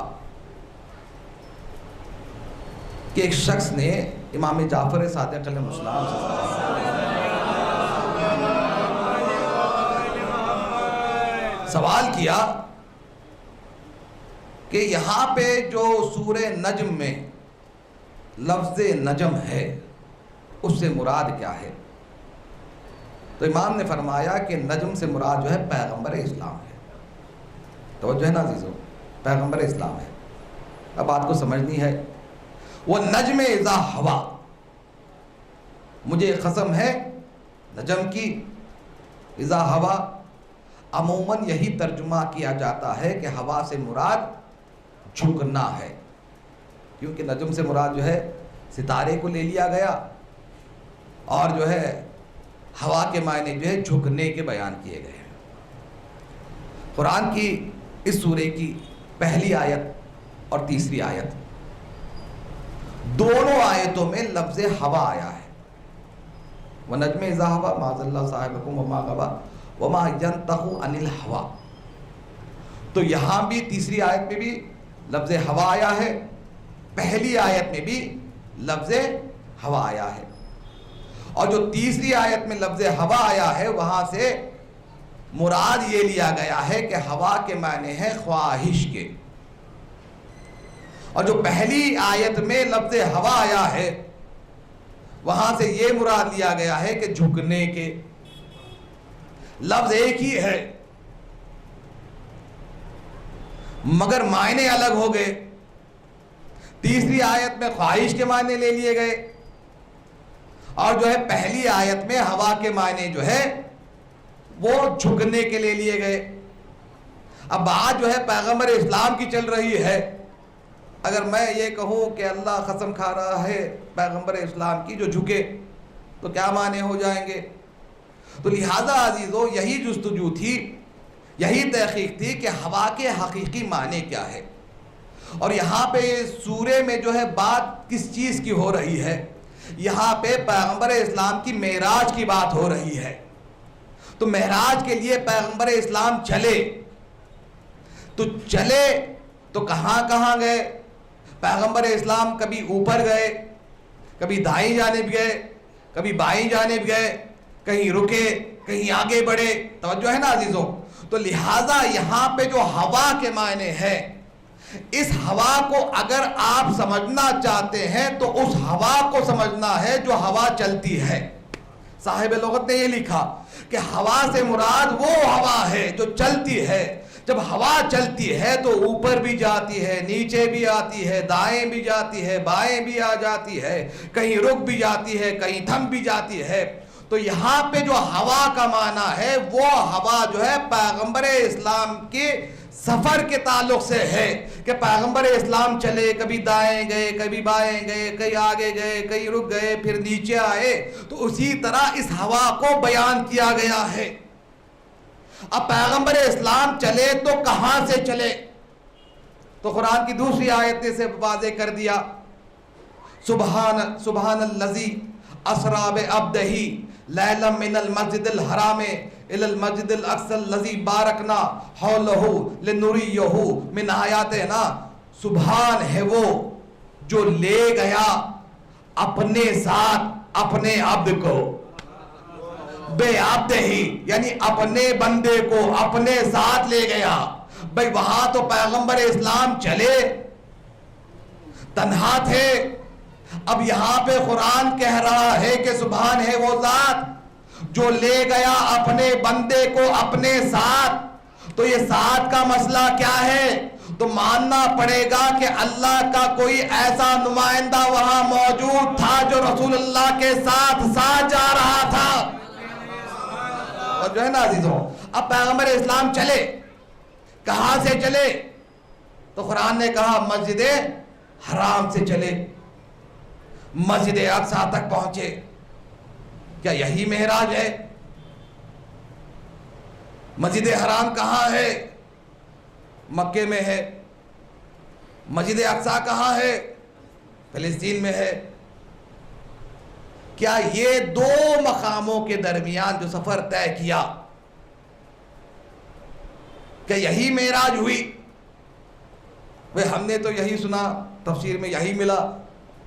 کہ ایک شخص نے امام جعفر صادق علیہ السلام سے سوال کیا کہ یہاں پہ جو سورہ نجم میں لفظ نجم ہے اس سے مراد کیا ہے؟ تو امام نے فرمایا کہ نجم سے مراد جو ہے پیغمبر اسلام ہے. توجہ ہے نا عزیزو، پیغمبر اسلام ہے. اب بات کو سمجھنی ہے. وہ نجم اذا ہوا، مجھے قسم ہے نجم کی. اذا ہوا عموماً یہی ترجمہ کیا جاتا ہے کہ ہوا سے مراد جھکنا ہے، کیونکہ نجم سے مراد جو ہے ستارے کو لے لیا گیا، اور جو ہے ہوا کے معنی جو ہے جھکنے کے بیان کیے گئے ہیں. قرآن کی اس سورے کی پہلی آیت اور تیسری آیت، دونوں آیتوں میں لفظ ہوا آیا ہے. وَنَجْمِ اِذَا هَوَىٰ مَا ضَلَّ صَاحِبُكُمْ وَمَا غَوَىٰ وَمَا يَنطِقُ عَنِ الْهَوَىٰ. تو یہاں بھی تیسری آیت میں بھی لفظ ہوا آیا ہے، پہلی آیت میں بھی لفظ ہوا آیا ہے. اور جو تیسری آیت میں لفظ ہوا آیا ہے وہاں سے مراد یہ لیا گیا ہے کہ ہوا کے معنی ہے خواہش کے. اور جو پہلی آیت میں لفظ ہوا آیا ہے وہاں سے یہ مراد لیا گیا ہے کہ جھکنے کے. لفظ ایک ہی ہے مگر معنی الگ ہو گئے. تیسری آیت میں خواہش کے معنی لے لیے گئے، اور جو ہے پہلی آیت میں ہوا کے معنی جو ہے وہ جھکنے کے لے لیے گئے. اب بات جو ہے پیغمبر اسلام کی چل رہی ہے. اگر میں یہ کہوں کہ اللہ قسم کھا رہا ہے پیغمبر اسلام کی جو جھکے، تو کیا معنی ہو جائیں گے؟ تو لہذا عزیزو یہی جستجو تھی، یہی تحقیق تھی کہ ہوا کے حقیقی معنی کیا ہے. اور یہاں پہ سورے میں جو ہے بات کس چیز کی ہو رہی ہے؟ یہاں پہ پیغمبر اسلام کی معراج کی بات ہو رہی ہے. تو معراج کے لیے پیغمبر اسلام چلے تو کہاں کہاں گئے؟ پیغمبر اسلام کبھی اوپر گئے، کبھی دائیں جانب گئے، کبھی بائیں جانب گئے، کہیں رکے، کہیں آگے بڑھے. توجہ ہے نا عزیزوں؟ تو لہٰذا یہاں پہ جو ہوا کے معنی ہے، اس ہوا کو اگر آپ سمجھنا چاہتے ہیں تو اس ہوا کو سمجھنا ہے جو ہوا چلتی ہے. صاحب لغت نے یہ لکھا کہ ہوا سے مراد وہ ہوا ہے جو چلتی ہے. جب ہوا چلتی ہے تو اوپر بھی جاتی ہے، نیچے بھی آتی ہے، دائیں بھی جاتی ہے، بائیں بھی آ جاتی ہے، کہیں رک بھی جاتی ہے، کہیں تھم بھی جاتی ہے. تو یہاں پہ جو ہوا کا معنی ہے وہ ہوا جو ہے پیغمبر اسلام کے سفر کے تعلق سے ہے کہ پیغمبر اسلام چلے، کبھی دائیں گئے، کبھی بائیں گئے، کہیں آگے گئے، کہیں رک گئے، پھر نیچے آئے. تو اسی طرح اس ہوا کو بیان کیا گیا ہے. اب پیغمبر اسلام چلے تو کہاں سے چلے؟ تو قرآن کی دوسری آیت نے سے واضح کر دیا، سبحان الذی اسری بعبدہ لیلا من المسجد الحرام الى المسجد الاقصی الذی بارکنا حولہ لنریہ من آیاتنا. سبحان ہے وہ جو لے گیا اپنے ساتھ اپنے عبد کو، بے عبد ہی یعنی اپنے بندے کو اپنے ساتھ لے گیا. بھئی وہاں تو پیغمبر اسلام چلے، تنہا تھے. اب یہاں پہ قرآن کہہ رہا ہے کہ سبحان ہے وہ ذات جو لے گیا اپنے بندے کو اپنے ساتھ. تو یہ ساتھ کا مسئلہ کیا ہے؟ تو ماننا پڑے گا کہ اللہ کا کوئی ایسا نمائندہ وہاں موجود تھا جو رسول اللہ کے ساتھ ساتھ جا رہا تھا. اور جو ہے نا عزیزوں، اب پیغمبر اسلام چلے، کہاں سے چلے؟ تو قرآن نے کہا مسجد حرام سے چلے، مسجد اقصی تک پہنچے۔ کیا یہی معراج ہے؟ مسجد حرام کہاں ہے؟ مکے میں ہے۔ مسجد اقصی کہاں ہے؟ فلسطین میں ہے۔ کیا یہ دو مقاموں کے درمیان جو سفر طے کیا، کیا یہی معراج ہوئی؟ ہم نے تو یہی سنا، تفسیر میں یہی ملا،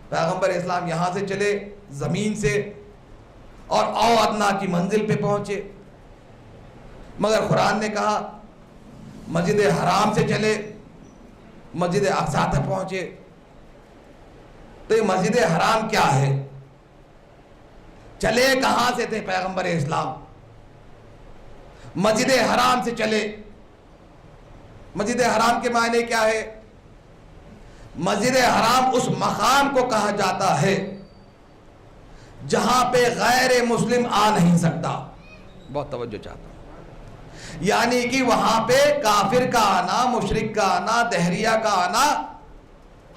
پیغمبر اسلام یہاں سے چلے زمین سے اور او ادنا کی منزل پہ پہنچے، مگر قرآن نے کہا مسجد حرام سے چلے، مسجد اقصی تک پہنچے۔ تو یہ مسجد حرام کیا ہے؟ چلے کہاں سے تھے پیغمبر اسلام؟ مسجد حرام سے چلے۔ مسجد حرام کے معنی کیا ہے؟ مسجد حرام اس مقام کو کہا جاتا ہے جہاں پہ غیر مسلم آ نہیں سکتا۔ بہت توجہ چاہتا ہوں، یعنی کہ وہاں پہ کافر کا آنا، مشرک کا آنا، دہریہ کا آنا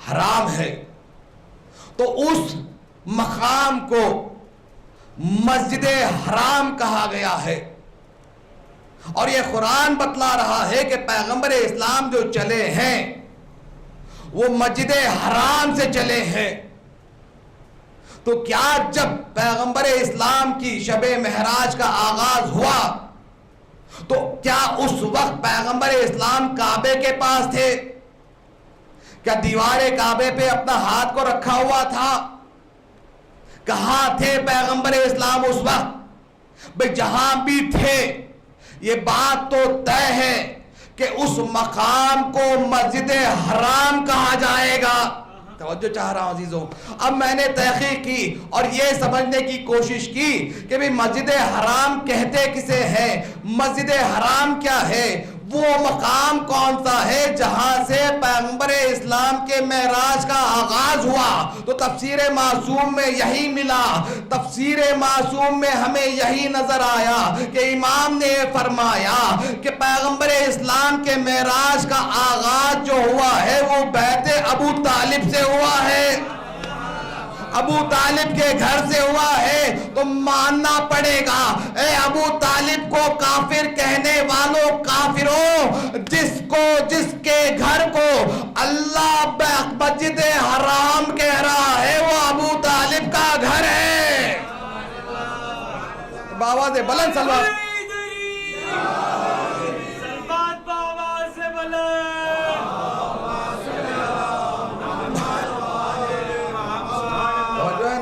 حرام ہے۔ تو اس مقام کو مسجد حرام کہا گیا ہے، اور یہ قرآن بتلا رہا ہے کہ پیغمبر اسلام جو چلے ہیں وہ مسجد حرام سے چلے ہیں۔ تو کیا جب پیغمبر اسلام کی شب معراج کا آغاز ہوا تو کیا اس وقت پیغمبر اسلام کعبے کے پاس تھے؟ کیا دیوار کعبے پہ اپنا ہاتھ کو رکھا ہوا تھا؟ کہاں تھے پیغمبر اسلام اس وقت؟ بھئی جہاں بھی تھے، یہ بات تو طے ہے کہ اس مقام کو مسجد حرام کہا جائے گا۔ توجہ چاہ رہا ہوں عزیزوں، اب میں نے تحقیق کی اور یہ سمجھنے کی کوشش کی کہ بھی مسجد حرام کہتے کسے ہیں، مسجد حرام کیا ہے، وہ مقام کون سا ہے جہاں سے پیغمبر اسلام کے معراج کا آغاز ہوا۔ تو تفسیر معصوم میں یہی ملا، تفسیر معصوم میں ہمیں یہی نظر آیا کہ امام نے فرمایا کہ پیغمبر اسلام کے معراج کا آغاز جو ہوا ہے وہ بیت ابو طالب سے ہوا ہے، ابو طالب کے گھر سے ہوا ہے۔ تو ماننا پڑے گا، اے ابو طالب کو کافر کہنے والوں کافروں، جس کے گھر کو اللہ مسجد حرام کہہ رہا ہے وہ ابو طالب کا گھر ہے۔ بابا سے بلند سلوات،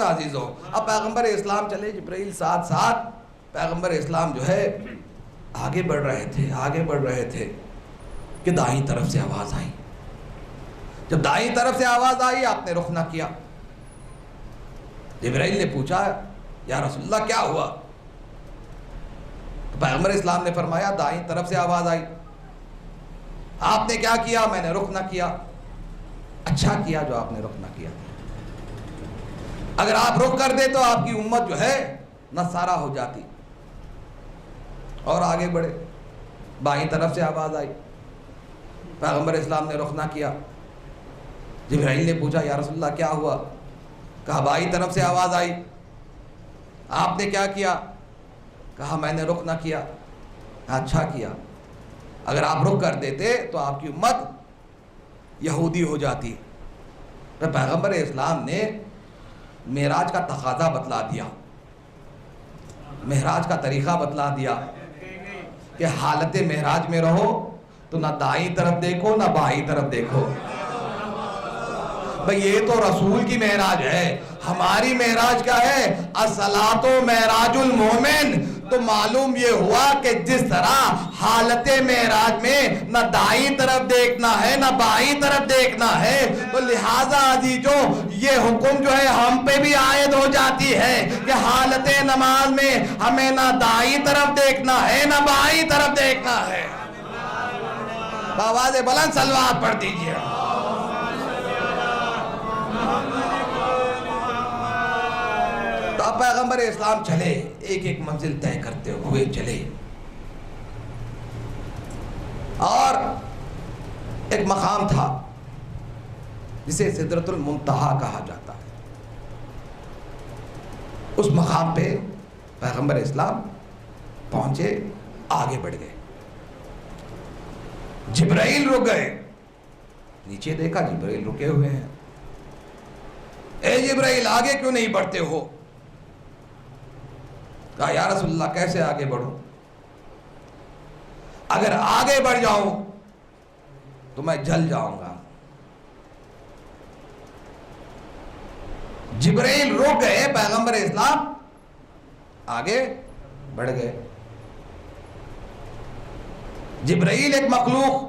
عزیزوں۔ اب پیغمبر اسلام چلے، جبرائیل ساتھ ساتھ پیغمبر اسلام جو ہے آگے بڑھ رہے تھے کہ دائیں طرف سے آواز آئی۔ جب دائیں طرف سے آواز آئی آپ نے رخ نہ کیا۔ جبرائیل نے پوچھا یا رسول اللہ کیا ہوا؟ تو پیغمبر اسلام نے فرمایا دائیں طرف سے آواز آئی، آپ نے کیا کیا؟ میں نے رخ نہ کیا۔ اچھا کیا جو آپ نے رخ نہ کیا، اگر آپ رخ کر دے تو آپ کی امت جو ہے نصارہ ہو جاتی۔ اور آگے بڑھے، بائیں طرف سے آواز آئی، پیغمبر اسلام نے رخ نہ کیا۔ جبرائیل نے پوچھا یا رسول اللہ کیا ہوا؟ کہا بائیں طرف سے آواز آئی، آپ نے کیا کیا؟ کہا میں نے رخ نہ کیا۔ اچھا کیا، اگر آپ رخ کر دیتے تو آپ کی امت یہودی ہو جاتی۔ تو پیغمبر اسلام نے معراج کا تقاضا بتلا دیا، معراج کا طریقہ بتلا دیا کہ حالت معراج میں رہو تو نہ دائیں طرف دیکھو نہ بائیں طرف دیکھو۔ بھئی یہ تو رسول کی معراج ہے، ہماری معراج کیا ہے؟ الصلاۃ معراج المومن۔ تو معلوم یہ ہوا کہ جس طرح حالت معراج میں نہ دائیں طرف دیکھنا ہے نہ بائیں طرف دیکھنا ہے، تو لہٰذا عزیزوں یہ حکم جو ہے ہم پہ بھی عائد ہو جاتی ہے کہ حالت نماز میں ہمیں نہ دائیں طرف دیکھنا ہے نہ بائیں طرف دیکھنا ہے۔ بآواز بلند صلوات پڑھ دیجئے۔ تو اب پیغمبر اسلام چلے، ایک ایک منزل طے کرتے ہوئے چلے۔ ایک مقام تھا جسے سدرۃ المنتہا کہا جاتا ہے. اس مقام پہ پیغمبر اسلام پہنچے, آگے بڑھ گئے. جبرائیل رک گئے, نیچے دیکھا جبرائیل رکے ہوئے ہیں. اے جبرائیل آگے کیوں نہیں بڑھتے ہو؟ کہا یا رسول اللہ کیسے آگے بڑھوں؟ اگر آگے بڑھ جاؤں تو میں جل جاؤں گا. جبرائیل رک گئے, پیغمبر اسلام آگے بڑھ گئے. جبرائیل ایک مخلوق,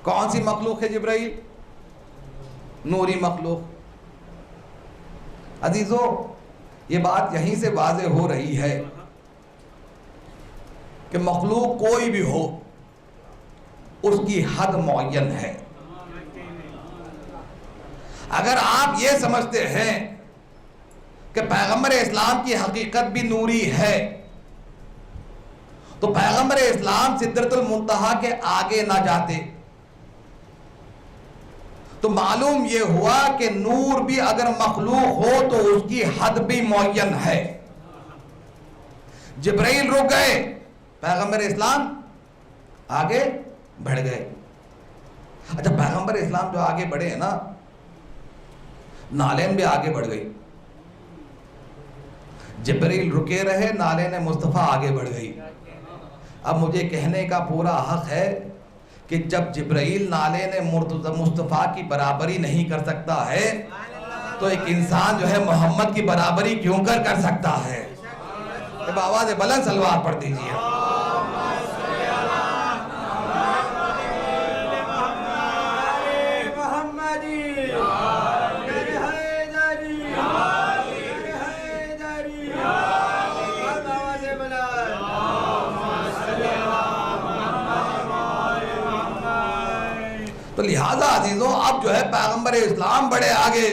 کون سی مخلوق ہے جبرائیل؟ نوری مخلوق. عزیزو یہ بات یہیں سے واضح ہو رہی ہے کہ مخلوق کوئی بھی ہو اس کی حد معین ہے. اگر آپ یہ سمجھتے ہیں کہ پیغمبر اسلام کی حقیقت بھی نوری ہے تو پیغمبر اسلام سدرۃ المنتہا کے آگے نہ جاتے. تو معلوم یہ ہوا کہ نور بھی اگر مخلوق ہو تو اس کی حد بھی معین ہے. جبرائیل رک گئے, پیغمبر اسلام آگے بڑھ گئے. اچھا پیغمبر اسلام جو آگے بڑھے ہیں نا, نالین بھی آگے بڑھ گئی. جبرائیل رکے رہے, نالین مصطفیٰ آگے بڑھ گئی. اب مجھے کہنے کا پورا حق ہے کہ جب جبرائیل نالین مصطفیٰ کی برابری نہیں کر سکتا ہے تو ایک انسان جو ہے محمد کی برابری کیوں کر سکتا ہے؟ اب آواز بلند صلوات پڑھ دیجیے. تو لہذا عزیزوں اب جو ہے پیغمبر اسلام بڑے آگے,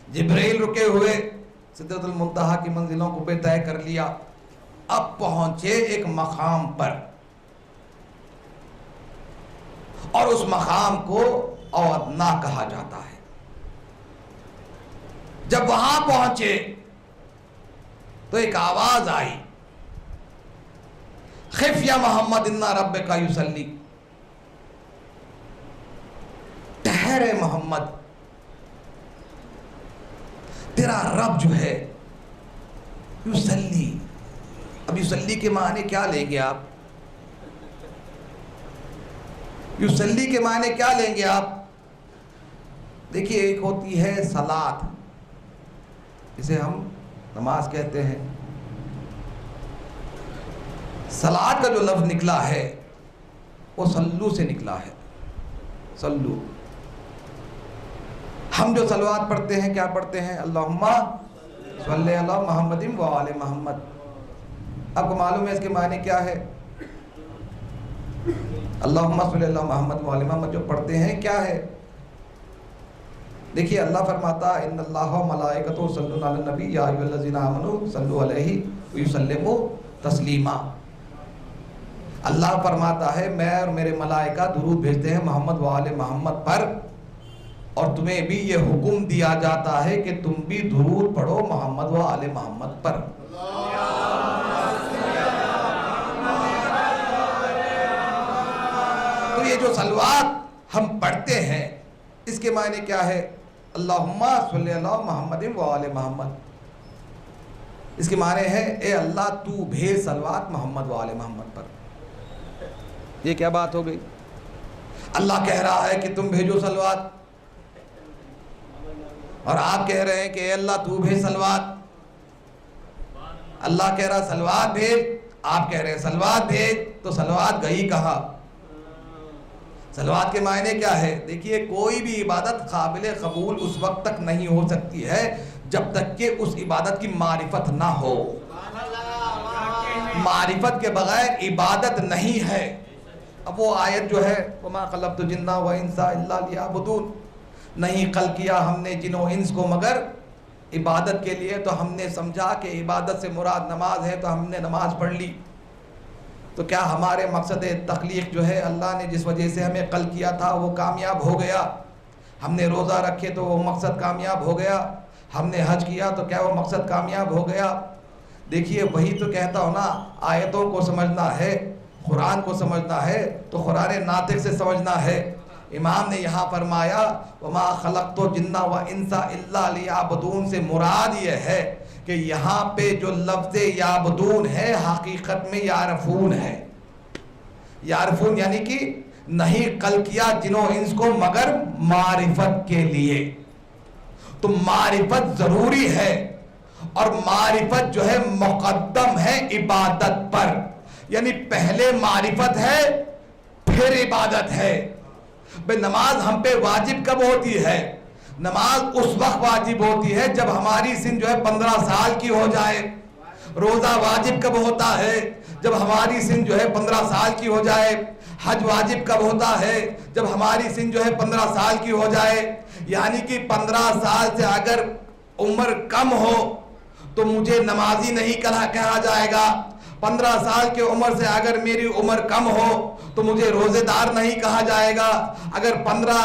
جبرائیل رکے ہوئے, سدرۃ المنتہا کی منزلوں کو طے کر لیا. اب پہنچے ایک مقام پر اور اس مقام کو اودنا کہا جاتا ہے. جب وہاں پہنچے تو ایک آواز آئی, خف یا محمد ان ربک یصلی, ٹھہرے محمد, تیرا رب جو ہے یصلی. اب یصلی کے معنی کیا لیں گے آپ؟ یصلی کے معنی کیا لیں گے آپ؟ دیکھیے ایک ہوتی ہے صلاۃ, جسے ہم نماز کہتے ہیں. صلاۃ کا جو لفظ نکلا ہے وہ صلو سے نکلا ہے. صلو, ہم جو صلوات پڑھتے ہیں کیا پڑھتے ہیں؟ اللہم صلی علی محمد و آل محمد. آپ کو معلوم ہے اس کے معنی کیا ہے؟ اللہم صلی علی محمد و آل محمد جو پڑھتے ہیں کیا ہے؟ دیکھیے اللہ فرماتا ان اللہ و ملائکتہ یصلون علی النبی یا ایھا الذین آمنوا صلوا علیہ وسلموا تسلیما. اللہ فرماتا ہے میں اور میرے ملائکہ درود بھیجتے ہیں محمد و آل محمد پر, اور تمہیں بھی یہ حکم دیا جاتا ہے کہ تم بھی درود پڑھو محمد و آل محمد پر. تو یہ جو صلوات ہم پڑھتے ہیں اس کے معنی کیا ہے؟ اللہم صلی علی محمد و آل محمد. اس کے معنی ہے اے اللہ تو بھیج صلوات محمد و آل محمد پر. یہ کیا بات ہو گئی؟ اللہ کہہ رہا ہے کہ تم بھیجو صلوات, اور آپ کہہ رہے ہیں کہ اے اللہ تو بھیج صلوات. اللہ کہہ رہا صلوات بھیج, آپ کہہ رہے ہیں صلوات بھیج, تو صلوات گئی کہاں؟ صلوات کے معنی کیا ہے؟ دیکھیے کوئی بھی عبادت قابل قبول اس وقت تک نہیں ہو سکتی ہے جب تک کہ اس عبادت کی معرفت نہ ہو. معرفت کے بغیر عبادت نہیں ہے. اب وہ آیت جو ہے وَمَا خَلَقْتُ الْجِنَّ وَالْإِنسَ إِلَّا لِيَعْبُدُونَ, نہیں خلق کیا ہم نے جن و انس کو مگر عبادت کے لیے. تو ہم نے سمجھا کہ عبادت سے مراد نماز ہے تو ہم نے نماز پڑھ لی. تو کیا ہمارے مقصد تخلیق جو ہے اللہ نے جس وجہ سے ہمیں قلق کیا تھا وہ کامیاب ہو گیا؟ ہم نے روزہ رکھے تو وہ مقصد کامیاب ہو گیا؟ ہم نے حج کیا تو کیا وہ مقصد کامیاب ہو گیا؟ دیکھیے وہی تو کہتا ہوں نا، آیتوں کو سمجھنا ہے، قرآن کو سمجھنا ہے تو قرآن ناطق سے سمجھنا ہے۔ امام نے یہاں فرمایا وَمَا خَلَقْتُ الْجِنَّ وَإِنسَ إِلَّا لِيَعْبُدُونَ سے مراد یہ ہے کہ یہاں پہ جو لفظ یعبدون ہے حقیقت میں یعرفون ہے۔ یعرفون یعنی کہ نہیں قلق کیا جن و انس کو مگر معرفت کے لیے۔ تو معرفت ضروری ہے، اور معرفت جو ہے مقدم ہے عبادت پر، یعنی پہلے معرفت ہے پھر عبادت ہے۔ بھئی نماز ہم پہ واجب کب ہوتی ہے؟ نماز اس وقت واجب ہوتی ہے جب ہماری سن جو ہے 15 سال کی ہو جائے۔ روزہ واجب کب ہوتا ہے؟ جب ہماری سن جو ہے 15 سال کی ہو جائے۔ حج واجب کب ہوتا ہے؟ جب ہماری سن جو ہے 15 سال کی ہو جائے۔ یعنی کہ 15 سال سے اگر عمر کم ہو تو مجھے نمازی نہیں کہا جائے گا۔ 15 سال کی عمر سے اگر میری عمر کم ہو تو مجھے روزے دار نہیں کہا جائے گا۔ اگر 15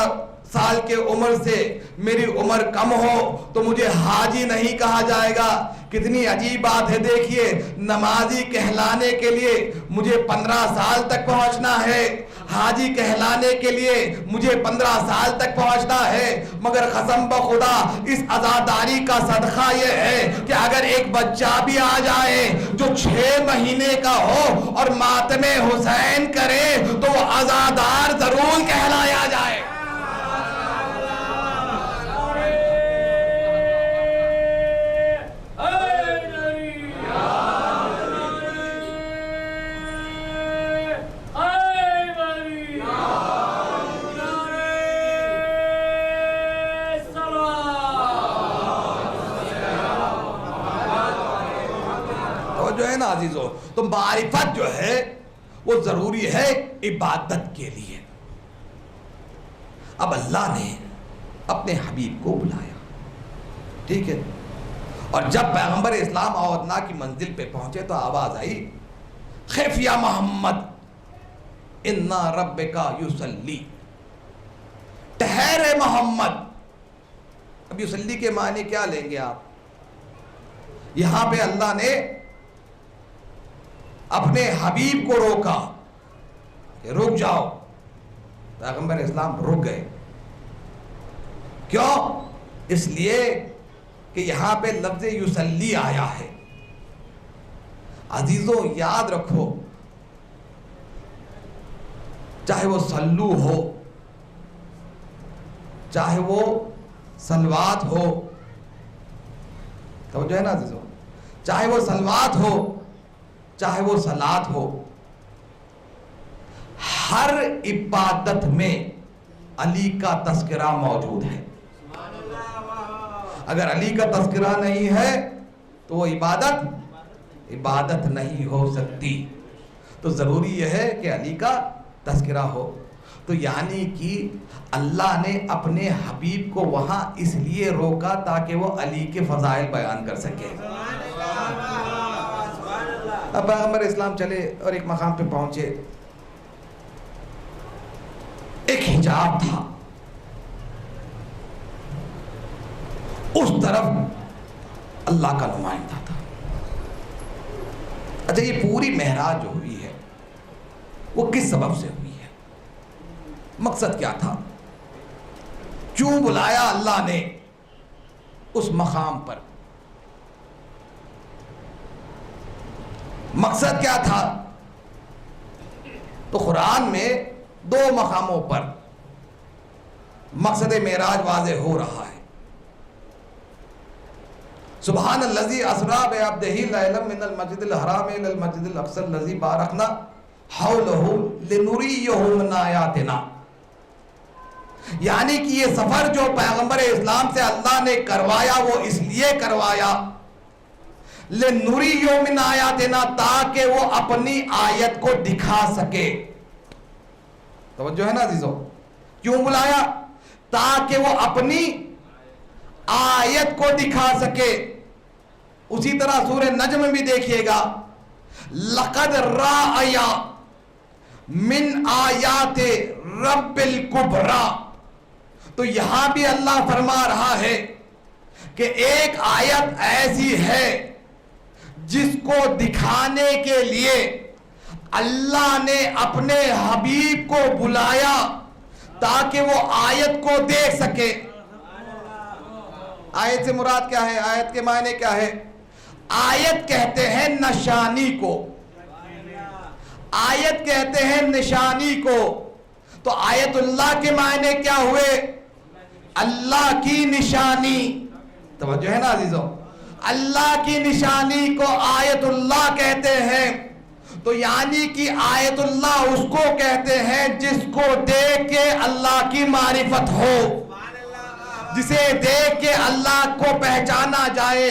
سال کے عمر سے میری عمر کم ہو تو مجھے حاجی نہیں کہا جائے گا۔ کتنی عجیب بات ہے، دیکھیے نمازی کہلانے کے لیے مجھے 15 سال تک پہنچنا ہے، حاجی کہلانے کے لیے مجھے 15 سال تک پہنچنا ہے، مگر قسم بخدا اس عزاداری کا صدقہ یہ ہے کہ اگر ایک بچہ بھی آ جائے جو 6 مہینے کا ہو اور ماتم حسین کرے تو وہ عزادار ضرور کہلایا جائے۔ جو ہے نا عزیزو، تو معرفت جو ہے وہ ضروری ہے عبادت کے لیے۔ اب اللہ نے اپنے حبیب کو بلایا، ٹھیک ہے، اور جب پیغمبر اسلام اودنا کی منزل پہ پہنچے تو آواز آئی خف یا محمد انا ربکا یصلی، ٹھہر محمد۔ اب یصلی کے معنی کیا لیں گے آپ؟ یہاں پہ اللہ نے اپنے حبیب کو روکا کہ رک جاؤ۔ پیغمبر اسلام رک گئے، کیوں؟ اس لیے کہ یہاں پہ لفظ یصلی آیا ہے۔ عزیزو یاد رکھو، چاہے وہ صلو ہو، چاہے وہ صلوات ہو، توجہ ہے نا عزیزو، چاہے وہ صلوات ہو چاہے وہ صلات ہو، ہر عبادت میں علی کا تذکرہ موجود ہے۔ اگر علی کا تذکرہ نہیں ہے تو وہ عبادت نہیں ہو سکتی۔ تو ضروری یہ ہے کہ علی کا تذکرہ ہو۔ تو یعنی کہ اللہ نے اپنے حبیب کو وہاں اس لیے روکا تاکہ وہ علی کے فضائل بیان کر سکے۔ اب پیغمبر اسلام چلے اور ایک مقام پہ پہنچے، ایک حجاب تھا، اس طرف اللہ کا نمائندہ تھا۔ اچھا یہ پوری معراج جو ہوئی ہے وہ کس سبب سے ہوئی ہے؟ مقصد کیا تھا؟ کیوں بلایا اللہ نے اس مقام پر؟ مقصد کیا تھا؟ تو قرآن میں 2 مقاموں پر مقصد معراج واضح ہو رہا ہے۔ سبحان الذی اسری بعبدہ لیلا من المسجد الحرام الی المسجد الاقصی الذی بارکنا حولہ لنریہ من آیاتنا، یعنی کہ یہ سفر جو پیغمبر اسلام سے اللہ نے کروایا وہ اس لیے کروایا لنریہ من آیاتنا، تاکہ وہ اپنی آیت کو دکھا سکے۔ توجہ ہے نا عزیزو، کیوں بلایا؟ تاکہ وہ اپنی آیت کو دکھا سکے۔ اسی طرح سورہ نجم میں بھی دیکھیے گا لقد رأیا من آیات رب الکبریٰ. تو یہاں بھی اللہ فرما رہا ہے کہ ایک آیت ایسی ہے جس کو دکھانے کے لیے اللہ نے اپنے حبیب کو بلایا تاکہ وہ آیت کو دیکھ سکے. آیت سے مراد کیا ہے؟ آیت کے معنی کیا ہے؟ آیت کہتے ہیں نشانی کو. آیت کہتے ہیں نشانی کو. تو آیت اللہ کے معنی کیا ہوئے؟ اللہ کی نشانی. توجہ ہے نا عزیزوں؟ اللہ کی نشانی کو آیت اللہ کہتے ہیں. تو یعنی کہ آیت اللہ اس کو کہتے ہیں جس کو دیکھ کے اللہ کی معرفت ہو, جسے دیکھ کے اللہ کو پہچانا جائے.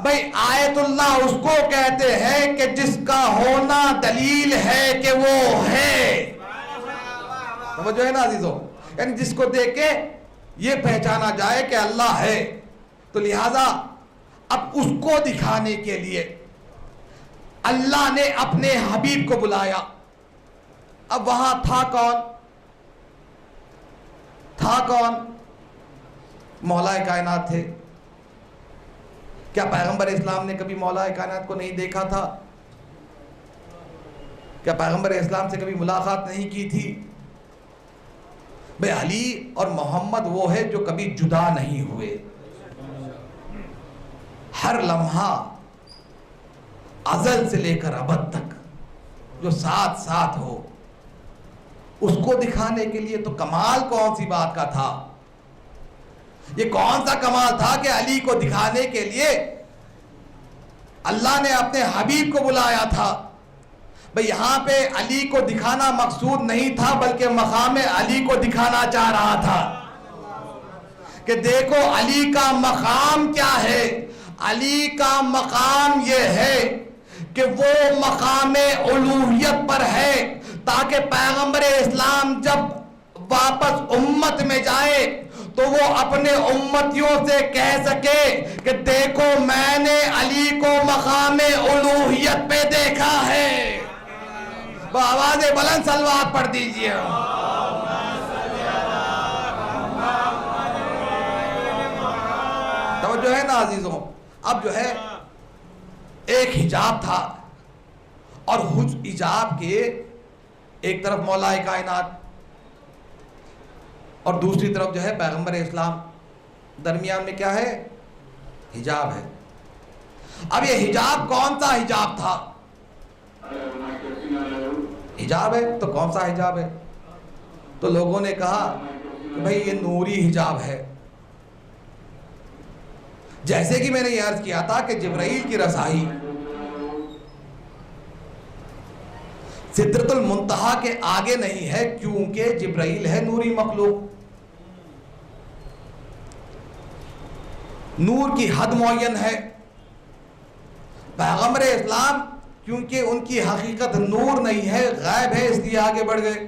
بھئی آیت اللہ اس کو کہتے ہیں کہ جس کا ہونا دلیل ہے کہ وہ ہے. جو ہے نا عزیزوں, یعنی جس کو دیکھ کے یہ پہچانا جائے کہ اللہ ہے. تو لہذا اب اس کو دکھانے کے لیے اللہ نے اپنے حبیب کو بلایا. اب وہاں تھا کون؟ تھا کون؟ مولا کائنات تھے. کیا پیغمبر اسلام نے کبھی مولا کائنات کو نہیں دیکھا تھا؟ کیا پیغمبر اسلام سے کبھی ملاقات نہیں کی تھی؟ بھئی علی اور محمد وہ ہے جو کبھی جدا نہیں ہوئے. ہر لمحہ ازل سے لے کر ابد تک جو ساتھ ساتھ ہو, اس کو دکھانے کے لیے تو کمال کون سی بات کا تھا؟ یہ کون سا کمال تھا کہ علی کو دکھانے کے لیے اللہ نے اپنے حبیب کو بلایا تھا. بھئی یہاں پہ علی کو دکھانا مقصود نہیں تھا, بلکہ مقام علی کو دکھانا چاہ رہا تھا کہ دیکھو علی کا مقام کیا ہے. علی کا مقام یہ ہے کہ وہ مقام الوہیت پر ہے, تاکہ پیغمبر اسلام جب واپس امت میں جائے تو وہ اپنے امتیوں سے کہہ سکے کہ دیکھو میں نے علی کو مقام الوہیت پہ دیکھا ہے. وہ آواز بلند صلوات پڑھ دیجئے. توجہ ہے نا عزیزوں؟ اب جو ہے ایک حجاب تھا, اور حجاب کے ایک طرف مولا کائنات اور دوسری طرف جو ہے پیغمبر اسلام, درمیان میں کیا ہے؟ حجاب ہے. اب یہ حجاب کون سا حجاب تھا؟ حجاب ہے تو کون سا حجاب ہے؟ تو لوگوں نے کہا کہ بھئی یہ نوری حجاب ہے. جیسے کہ میں نے یہ عرض کیا تھا کہ جبرائیل کی رسائی سدرۃ المنتہا کے آگے نہیں ہے, کیونکہ جبرائیل ہے نوری مخلوق. نور کی حد معین ہے. پیغمبر اسلام کیونکہ ان کی حقیقت نور نہیں ہے, غیب ہے, اس لیے آگے بڑھ گئے.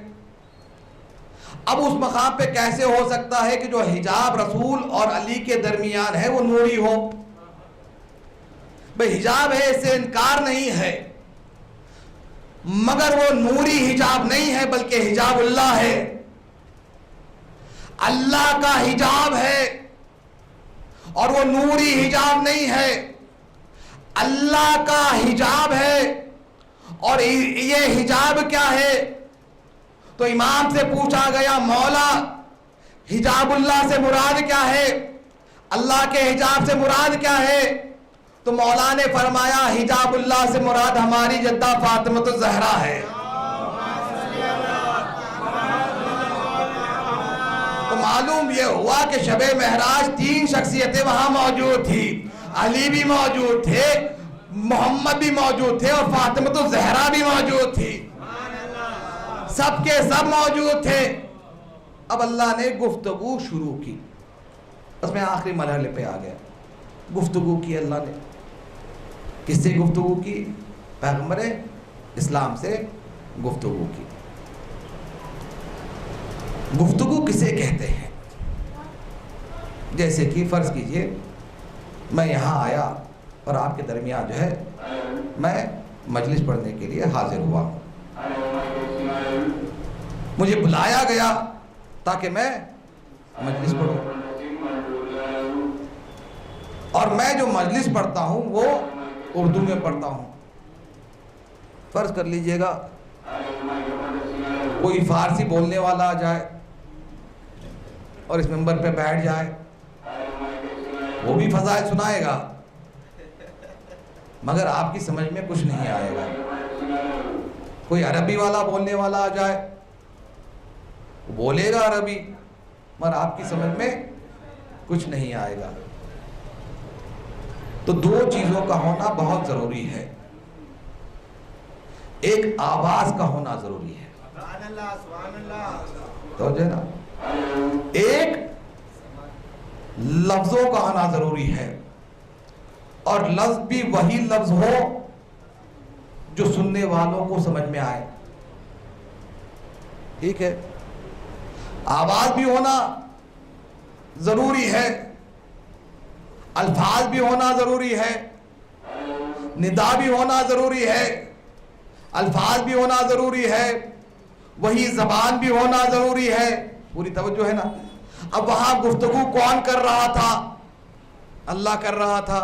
اب اس مقام پہ کیسے ہو سکتا ہے کہ جو حجاب رسول اور علی کے درمیان ہے وہ نوری ہو؟ بھئی حجاب ہے, اس سے انکار نہیں ہے, مگر وہ نوری حجاب نہیں ہے بلکہ حجاب اللہ ہے. اللہ کا حجاب ہے اور وہ نوری حجاب نہیں ہے. اللہ کا حجاب ہے. اور یہ حجاب کیا ہے؟ تو امام سے پوچھا گیا مولا حجاب اللہ سے مراد کیا ہے؟ اللہ کے حجاب سے مراد کیا ہے؟ تو مولا نے فرمایا حجاب اللہ سے مراد ہماری جدہ فاطمۃ الزہرا ہے. تو معلوم یہ ہوا کہ شب معراج 3 شخصیتیں وہاں موجود تھی. علی بھی موجود تھے, محمد بھی موجود تھے, اور فاطمۃ الزہرا بھی موجود تھی. سب کے سب موجود تھے. اب اللہ نے گفتگو شروع کی. اس میں آخری مرحلے پہ آ گیا. گفتگو کی اللہ نے. کس سے گفتگو کی؟ پیغمبر اسلام سے گفتگو کی. گفتگو کسے کہتے ہیں؟ جیسے کہ فرض کیجئے میں یہاں آیا اور آپ کے درمیان جو ہے میں مجلس پڑھنے کے لیے حاضر ہوا ہوں. مجھے بلایا گیا تاکہ میں مجلس پڑھوں، اور میں جو مجلس پڑھتا ہوں وہ اردو میں پڑھتا ہوں. فرض کر لیجئے گا کوئی فارسی بولنے والا آ جائے اور اس ممبر پہ بیٹھ جائے، وہ بھی فضائل سنائے گا مگر آپ کی سمجھ میں کچھ نہیں آئے گا. کوئی عربی والا بولنے والا آ جائے، وہ بولے گا عربی مگر آپ کی سمجھ میں کچھ نہیں آئے گا. تو دو چیزوں کا ہونا بہت ضروری ہے. ایک آواز کا ہونا ضروری ہے، تو جو ہے نا، ایک لفظوں کا ہونا ضروری ہے، اور لفظ بھی وہی لفظ ہو جو سننے والوں کو سمجھ میں آئے. ٹھیک ہے، آواز بھی ہونا ضروری ہے، الفاظ بھی ہونا ضروری ہے، ندا بھی ہونا ضروری ہے، الفاظ بھی ہونا ضروری ہے، وہی زبان بھی ہونا ضروری ہے. پوری توجہ ہے نا. اب وہاں گفتگو کون کر رہا تھا؟ اللہ کر رہا تھا.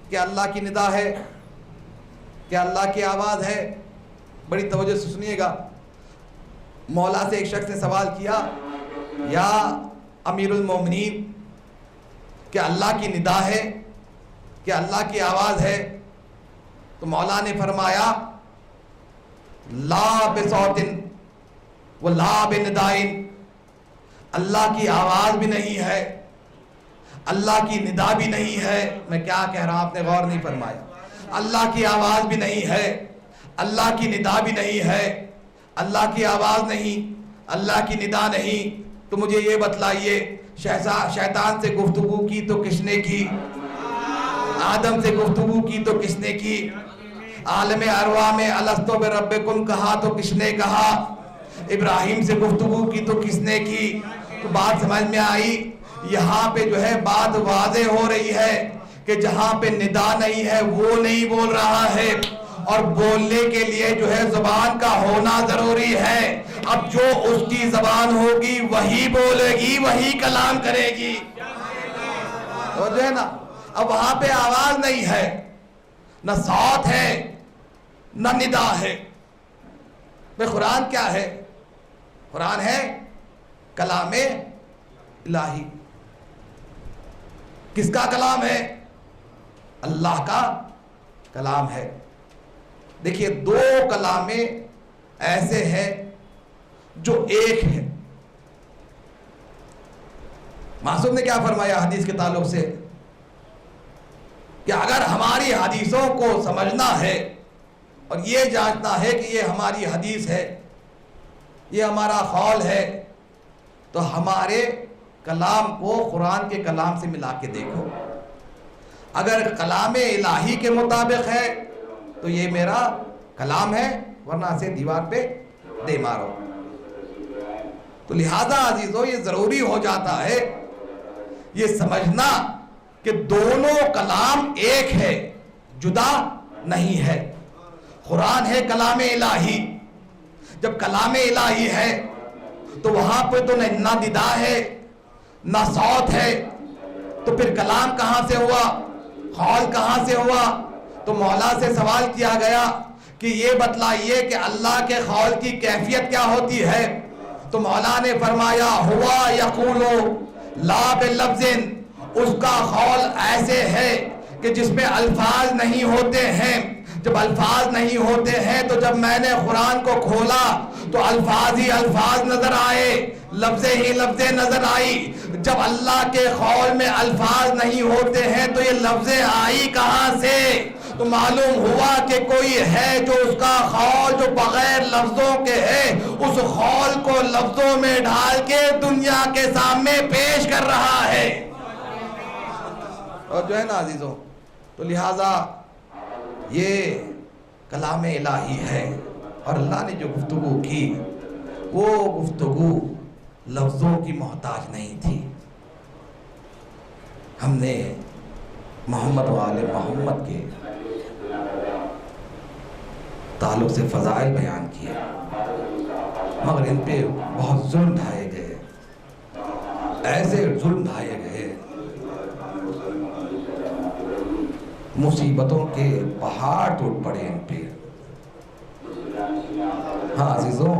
کیا اللہ کی ندا ہے؟ کیا اللہ کی آواز ہے؟ بڑی توجہ سے سنیے گا. مولا سے ایک شخص نے سوال کیا، یا امیر المومنین، کیا اللہ کی ندا ہے؟ کیا اللہ کی آواز ہے؟ تو مولا نے فرمایا، لا بصوت ولا بندائن، اللہ کی آواز بھی نہیں ہے، اللہ کی ندا بھی نہیں ہے. میں کیا کہہ رہا ہوں، آپ نے غور نہیں فرمایا. اللہ کی آواز بھی نہیں ہے، اللہ کی ندا بھی نہیں ہے. اللہ کی آواز نہیں، اللہ کی ندا نہیں. تو مجھے یہ بتلائیے، شیطان سے گفتگو کی تو کس نے کی؟ آدم سے گفتگو کی تو کس نے کی؟ عالم ارواح میں الستو بربکم کہا تو کس نے کہا؟ ابراہیم سے گفتگو کی تو کس نے کی؟ تو بات سمجھ میں آئی. یہاں پہ جو ہے بات واضح ہو رہی ہے کہ جہاں پہ ندا نہیں ہے وہ نہیں بول رہا ہے، اور بولنے کے لیے جو ہے زبان کا ہونا ضروری ہے. اب جو اس کی زبان ہوگی وہی بولے گی، وہی کلام کرے گی. تو جو ہے نا، اب وہاں پہ آواز نہیں ہے، نہ صوت ہے، نہ ندا ہے. بھئی قرآن کیا ہے؟ قرآن ہے کلام الہی. کس کا کلام ہے؟ اللہ کا کلام ہے. دیکھیے، دو کلامیں ایسے ہیں جو ایک ہے. معصوم نے کیا فرمایا حدیث کے تعلق سے؟ کہ اگر ہماری حدیثوں کو سمجھنا ہے اور یہ جاننا ہے کہ یہ ہماری حدیث ہے، یہ ہمارا قول ہے، تو ہمارے کلام کو قرآن کے کلام سے ملا کے دیکھو. اگر کلام الہی کے مطابق ہے تو یہ میرا کلام ہے، ورنہ اسے دیوار پہ دے مارو. تو لہذا عزیزو، یہ ضروری ہو جاتا ہے یہ سمجھنا کہ دونوں کلام ایک ہے، جدا نہیں ہے. قرآن ہے کلام الہی. جب کلام الہی ہے تو وہاں پہ تو نہ ندا ہے نہ صوت ہے، تو پھر کلام کہاں سے ہوا؟ قول کہاں سے ہوا؟ تو مولا سے سوال کیا گیا کہ یہ بتلائیے کہ اللہ کے قول کی کیفیت کیا ہوتی ہے. تو مولا نے فرمایا، ہوا یقول لا بلفظ، اس کا قول ایسے ہے کہ جس میں الفاظ نہیں ہوتے ہیں. جب الفاظ نہیں ہوتے ہیں تو جب میں نے قرآن کو کھولا تو الفاظ ہی الفاظ نظر آئے، لفظیں ہی لفظیں نظر آئی. جب اللہ کے قول میں الفاظ نہیں ہوتے ہیں تو یہ لفظیں آئی کہاں سے؟ تو معلوم ہوا کہ کوئی ہے جو اس کا قول جو بغیر لفظوں کے ہے، اس قول کو لفظوں میں ڈھال کے دنیا کے سامنے پیش کر رہا ہے. اور جو ہے نا عزیزوں، تو لہٰذا یہ کلام الہی ہے، اور اللہ نے جو گفتگو کی وہ گفتگو لفظوں کی محتاج نہیں تھی. ہم نے محمد و آل محمد کے تعلق سے فضائل بیان کیے، مگر ان پہ بہت ظلم ڈھائے گئے، ایسے ظلم ڈھائے گئے، مصیبتوں کے پہاڑ ٹوٹ پڑے ان پہ۔ ہاں عزیزوں،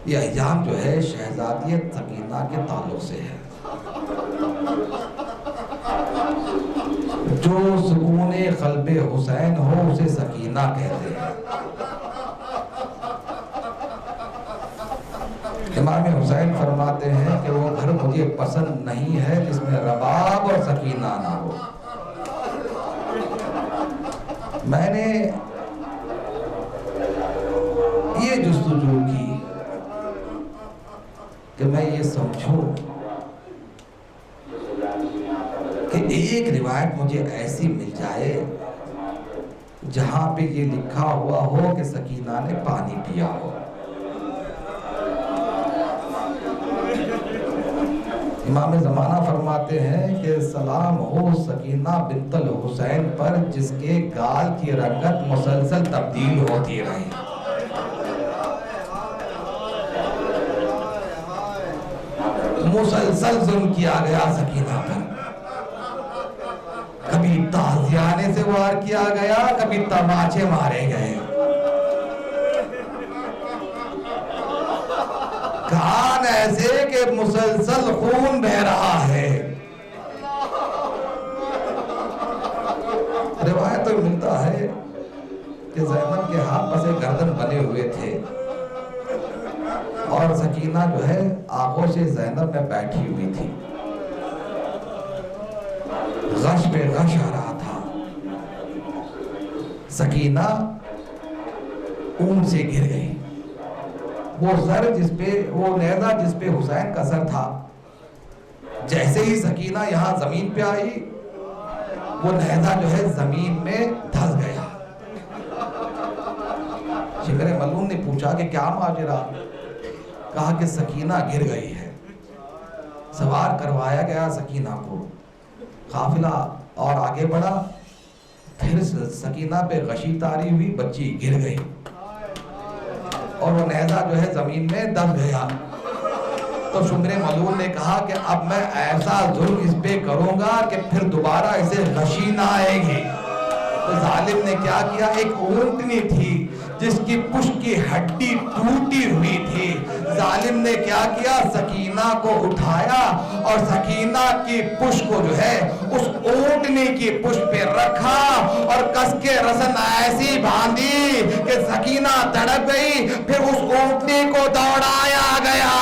یہ ایام جو ہے شہزادی سکینہ کے تعلق سے ہے۔ جو سکون قلب حسین ہو اسے سکینہ کہتے ہیں۔ امام حسین فرماتے ہیں کہ وہ گھر مجھے پسند نہیں ہے جس میں رباب اور سکینہ نہ ہو۔ میں نے یہ جستجو کی کہ میں یہ سمجھوں کہ ایک روایت مجھے ایسی مل جائے جہاں پہ یہ لکھا ہوا ہو کہ سکینہ نے پانی پیا ہو۔ امام زمانہ فرماتے ہیں کہ سلام ہو سکینہ بنت الحسین پر جس کے گال کی رنگت مسلسل تبدیل ہوتی رہی۔ مسلسل ظلم کیا گیا سکینہ پر، کبھی تازیانے سے وار کیا گیا، کبھی تماچے مارے گئے، کان ایسے کہ مسلسل خون بہ رہا ہے۔ روایت تو ملتا ہے کہ زینب کے ہاتھ پسے گردن بنے ہوئے تھے اور سکینہ جو ہے آغوش زینب میں بیٹھی ہوئی تھی، غش پہ غش آ رہا تھا۔ سکینہ اون سے گر گئی، وہ سر جس پہ، وہ نیزہ جس پہ حسین کا سر تھا، جیسے ہی سکینہ یہاں زمین پہ آئی وہ نیزہ جو ہے زمین میں دھس گیا۔ شکر ملون نے پوچھا کہ کیا ماجرا؟ کہا کہ سکینہ گر گئی ہے۔ سوار کروایا گیا سکینہ کو، قافلہ اور آگے بڑھا، پھر سکینہ پہ غشی طاری ہوئی، بچی گر گئی اور وہ نیزہ جو ہے زمین میں دب گیا۔ تو شمر ملون نے کہا کہ اب میں ایسا ظلم اس پہ کروں گا کہ پھر دوبارہ اسے غشی نہ آئے گی۔ تو ظالم نے کیا کیا، ایک اونٹنی تھی جس کی پشت کی ہڈی ٹوٹی ہوئی تھی، ظالم نے کیا کیا، سکینہ کو اٹھایا اور سکینہ کی پشت کو جو ہے اس اونٹنی کی پشت پہ رکھا اور کس کے رسن ایسی باندھی کہ سکینہ تڑپ گئی۔ پھر اس اونٹنی کو دوڑایا گیا،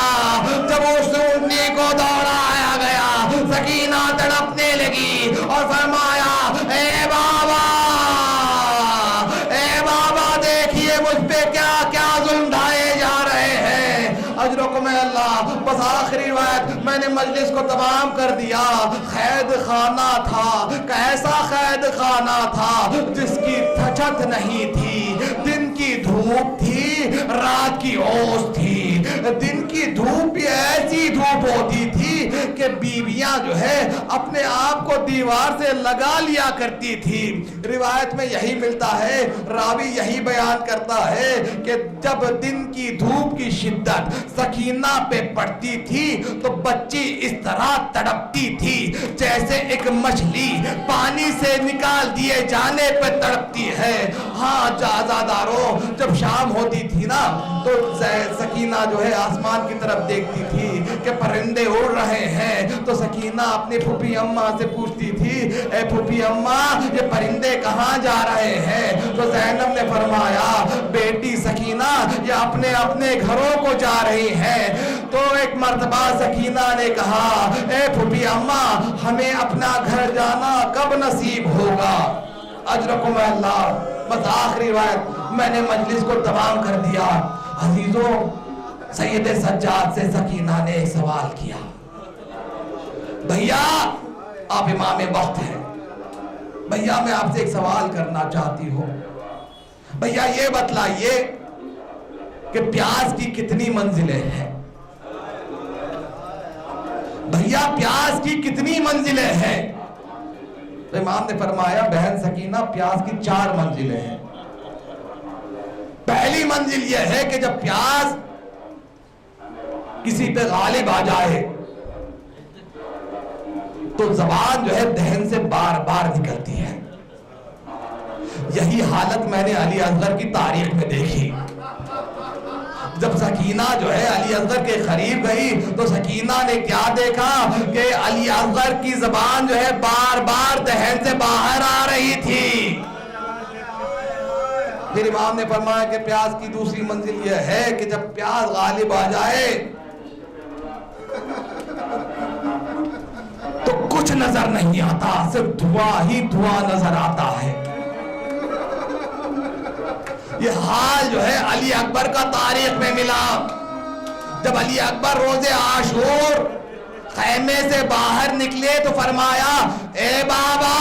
جب اس اونٹنی کو دوڑایا گیا سکینہ تڑپنے لگی اور فرمایا اے بابا، اے بابا دیکھیے مجھ پہ کیا کیا ظلم ڈھائے جا رہے ہیں۔ اجرکم اللہ۔ بس آخری روایت میں نے مجلس کو تمام کر دیا۔ قید خانہ تھا، کیسا قید خانہ تھا جس کی چھت نہیں تھی، دن کی دھوپ تھی، رات کی اوس تھی۔ دن کی دھوپ بھی ایسی دھوپ ہوتی تھی کہ بیویاں جو ہے اپنے آپ کو دیوار سے لگا لیا کرتی تھی۔ روایت میں یہی ملتا ہے، راوی یہی بیان کرتا ہے کہ جب دن کی دھوپ کی شدت سکینہ پہ پڑتی تھی تو بچی اس طرح تڑپتی تھی جیسے ایک مچھلی پانی سے نکال دیے جانے پہ تڑپتی ہے۔ ہاں آزاداروں، جب شام ہوتی تھی نا تو سکینہ جو ہے آسمان کی طرف دیکھتی تھی کہ پرندے اڑ رہے ہیں، تو سکینہ اپنی پھوپھی اماں سے پوچھتی تھی اے پھوپھی اماں یہ پرندے کہاں جا رہے ہیں؟ تو زینب نے فرمایا بیٹی سکینہ یہ اپنے اپنے گھروں کو جا رہی ہیں۔ تو ایک مرتبہ سکینہ نے کہا اے پھوپھی اماں ہمیں اپنا گھر جانا کب نصیب ہوگا؟ اجرکم اللہ۔ بس آخری روایت میں نے مجلس کو تمام کر دیا۔ عزیزوں، سید سجاد سے سکینہ نے ایک سوال کیا، بھیا آپ امام وقت ہیں، بھیا میں آپ سے ایک سوال کرنا چاہتی ہوں، بھیا یہ بتلائیے کہ پیاز کی کتنی منزلیں ہیں؟ بھیا پیاز کی کتنی منزلیں ہیں؟ تو امام نے فرمایا بہن سکینہ پیاز کی 4 منزلیں ہیں۔ پہلی منزل یہ ہے کہ جب پیاس کسی پہ غالب آ جائے تو زبان جو ہے دہن سے بار بار نکلتی ہے. یہی حالت میں نے علی اصغر کی تاریخ میں دیکھی. جب سکینہ جو ہے علی اصغر کے قریب گئی تو سکینہ نے کیا دیکھا کہ علی اصغر کی زبان جو ہے بار بار دہن سے باہر آ رہی تھی. پھر امام نے فرمایا کہ پیاس کی دوسری منزل یہ ہے کہ جب پیاس غالب آ جائے تو کچھ نظر نہیں آتا, صرف دھواں ہی دھواں نظر آتا ہے. یہ حال جو ہے علی اکبر کا تاریخ میں ملا. جب علی اکبر روز عاشور خیمے سے باہر نکلے تو فرمایا اے بابا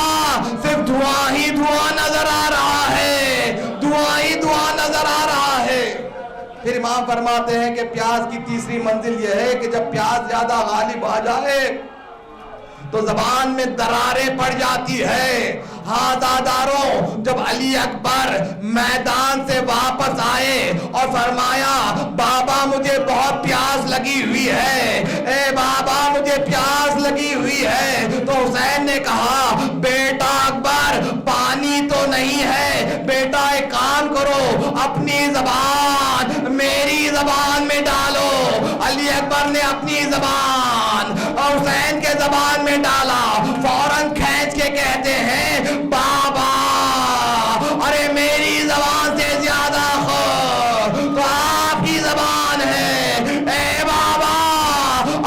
صرف دھواں ہی دھواں نظر آ رہا ہے, دھواں ہی دھواں نظر آ رہا ہے. پھر امام فرماتے ہیں کہ پیاس کی تیسری منزل یہ ہے کہ جب پیاس زیادہ غالب آ جائے تو زبان میں دراریں پڑ جاتی ہے. ہاں داداروں, جب علی اکبر میدان سے واپس آئے اور فرمایا بابا مجھے بہت پیاس لگی ہوئی ہے, اے بابا مجھے پیاس لگی ہوئی ہے, تو حسین نے کہا بیٹا اکبر پانی تو نہیں ہے, بیٹا ایک کام کرو اپنی زبان میری زبان میں ڈالو. علی اکبر نے اپنی زبان حسین کے زبان میں ڈالا. فوراً کھینچ کے کہتے ہیں بابا ارے میری زبان سے زیادہ تو آپ کی زبان ہے, اے بابا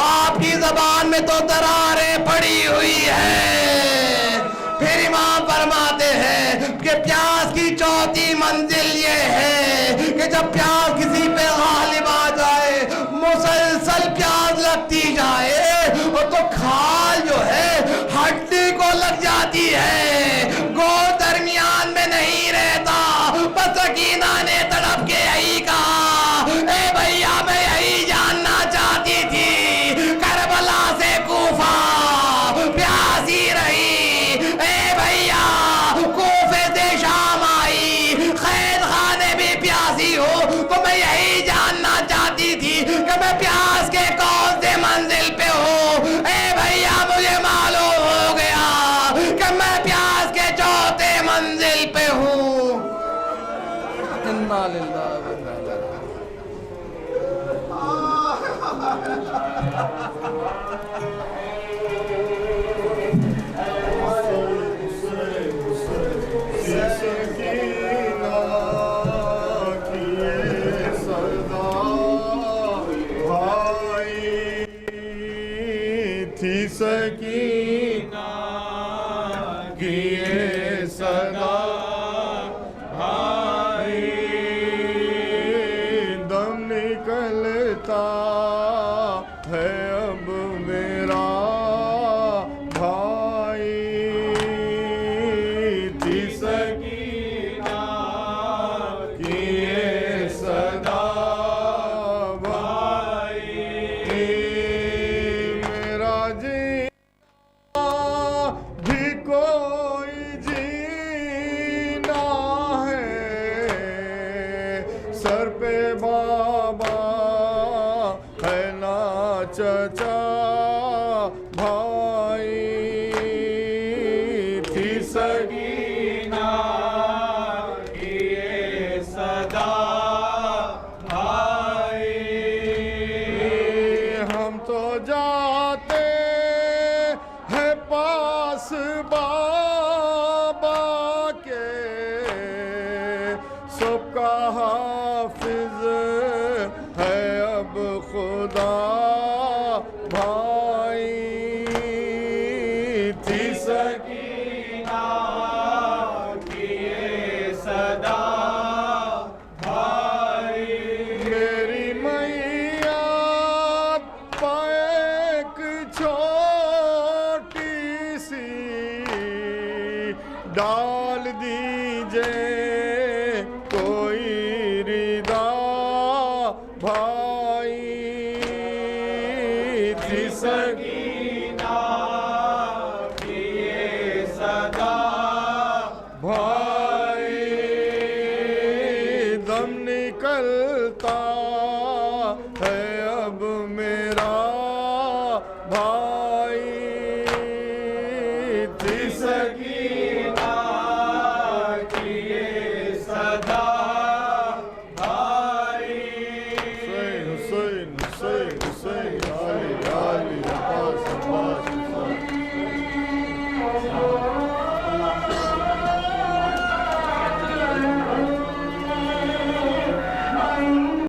آپ کی زبان میں تو دراریں پڑی ہوئی ہے. پھر امام فرماتے ہیں کہ پیاس کی چوتھی منزل یہ ہے کہ جب پیاس کسی پہ غالب آ جائے, مسلسل پیاس لگتی جائے تو کھال جو ہے ہڈی کو لگ جاتی ہے, گوشت درمیان میں نہیں رہتا. بس سکینہ نے تڑپ کے یہی کہا اے بھیا میں یہی جاننا چاہتی تھی کربلا سے کوفہ پیاسی رہی, اے بھیا کوفے سے شام آئی, قید خانے بھی پیاسی ہو, تو میں یہی جاننا چاہتی تھی کہ میں پیاس کے کون سے منزل پہ ہوں. اے بھیا مجھے معلوم ہو گیا کہ میں پیاس کے چوتھے منزل پہ ہوں. انا للہ و انا الیہ تھی سکینہ کی یہ صدا بھائی, دم نکلتا ہے اب میرا بھائی. تھی سکینہ کی یہ صدا بھی کوئی جینا ہے, سر پہ بابا ہے نا چچا بھائی. تھی سکینہ کی یہ صدا بھائی, ہم تو جاتے ہے پاس بابا کے, سب کا حافظ ہے اب خدا بھائی. تھی سکینہ کی یہ صدا بھائی, میری میاں پائک چھوٹی سی ڈال دیجئے کوئی ردا بھائی. تھی سکینہ کی یہ صدا بھائی, دم نکل ہوتا ہے اب میرا بھائی، تھی سکی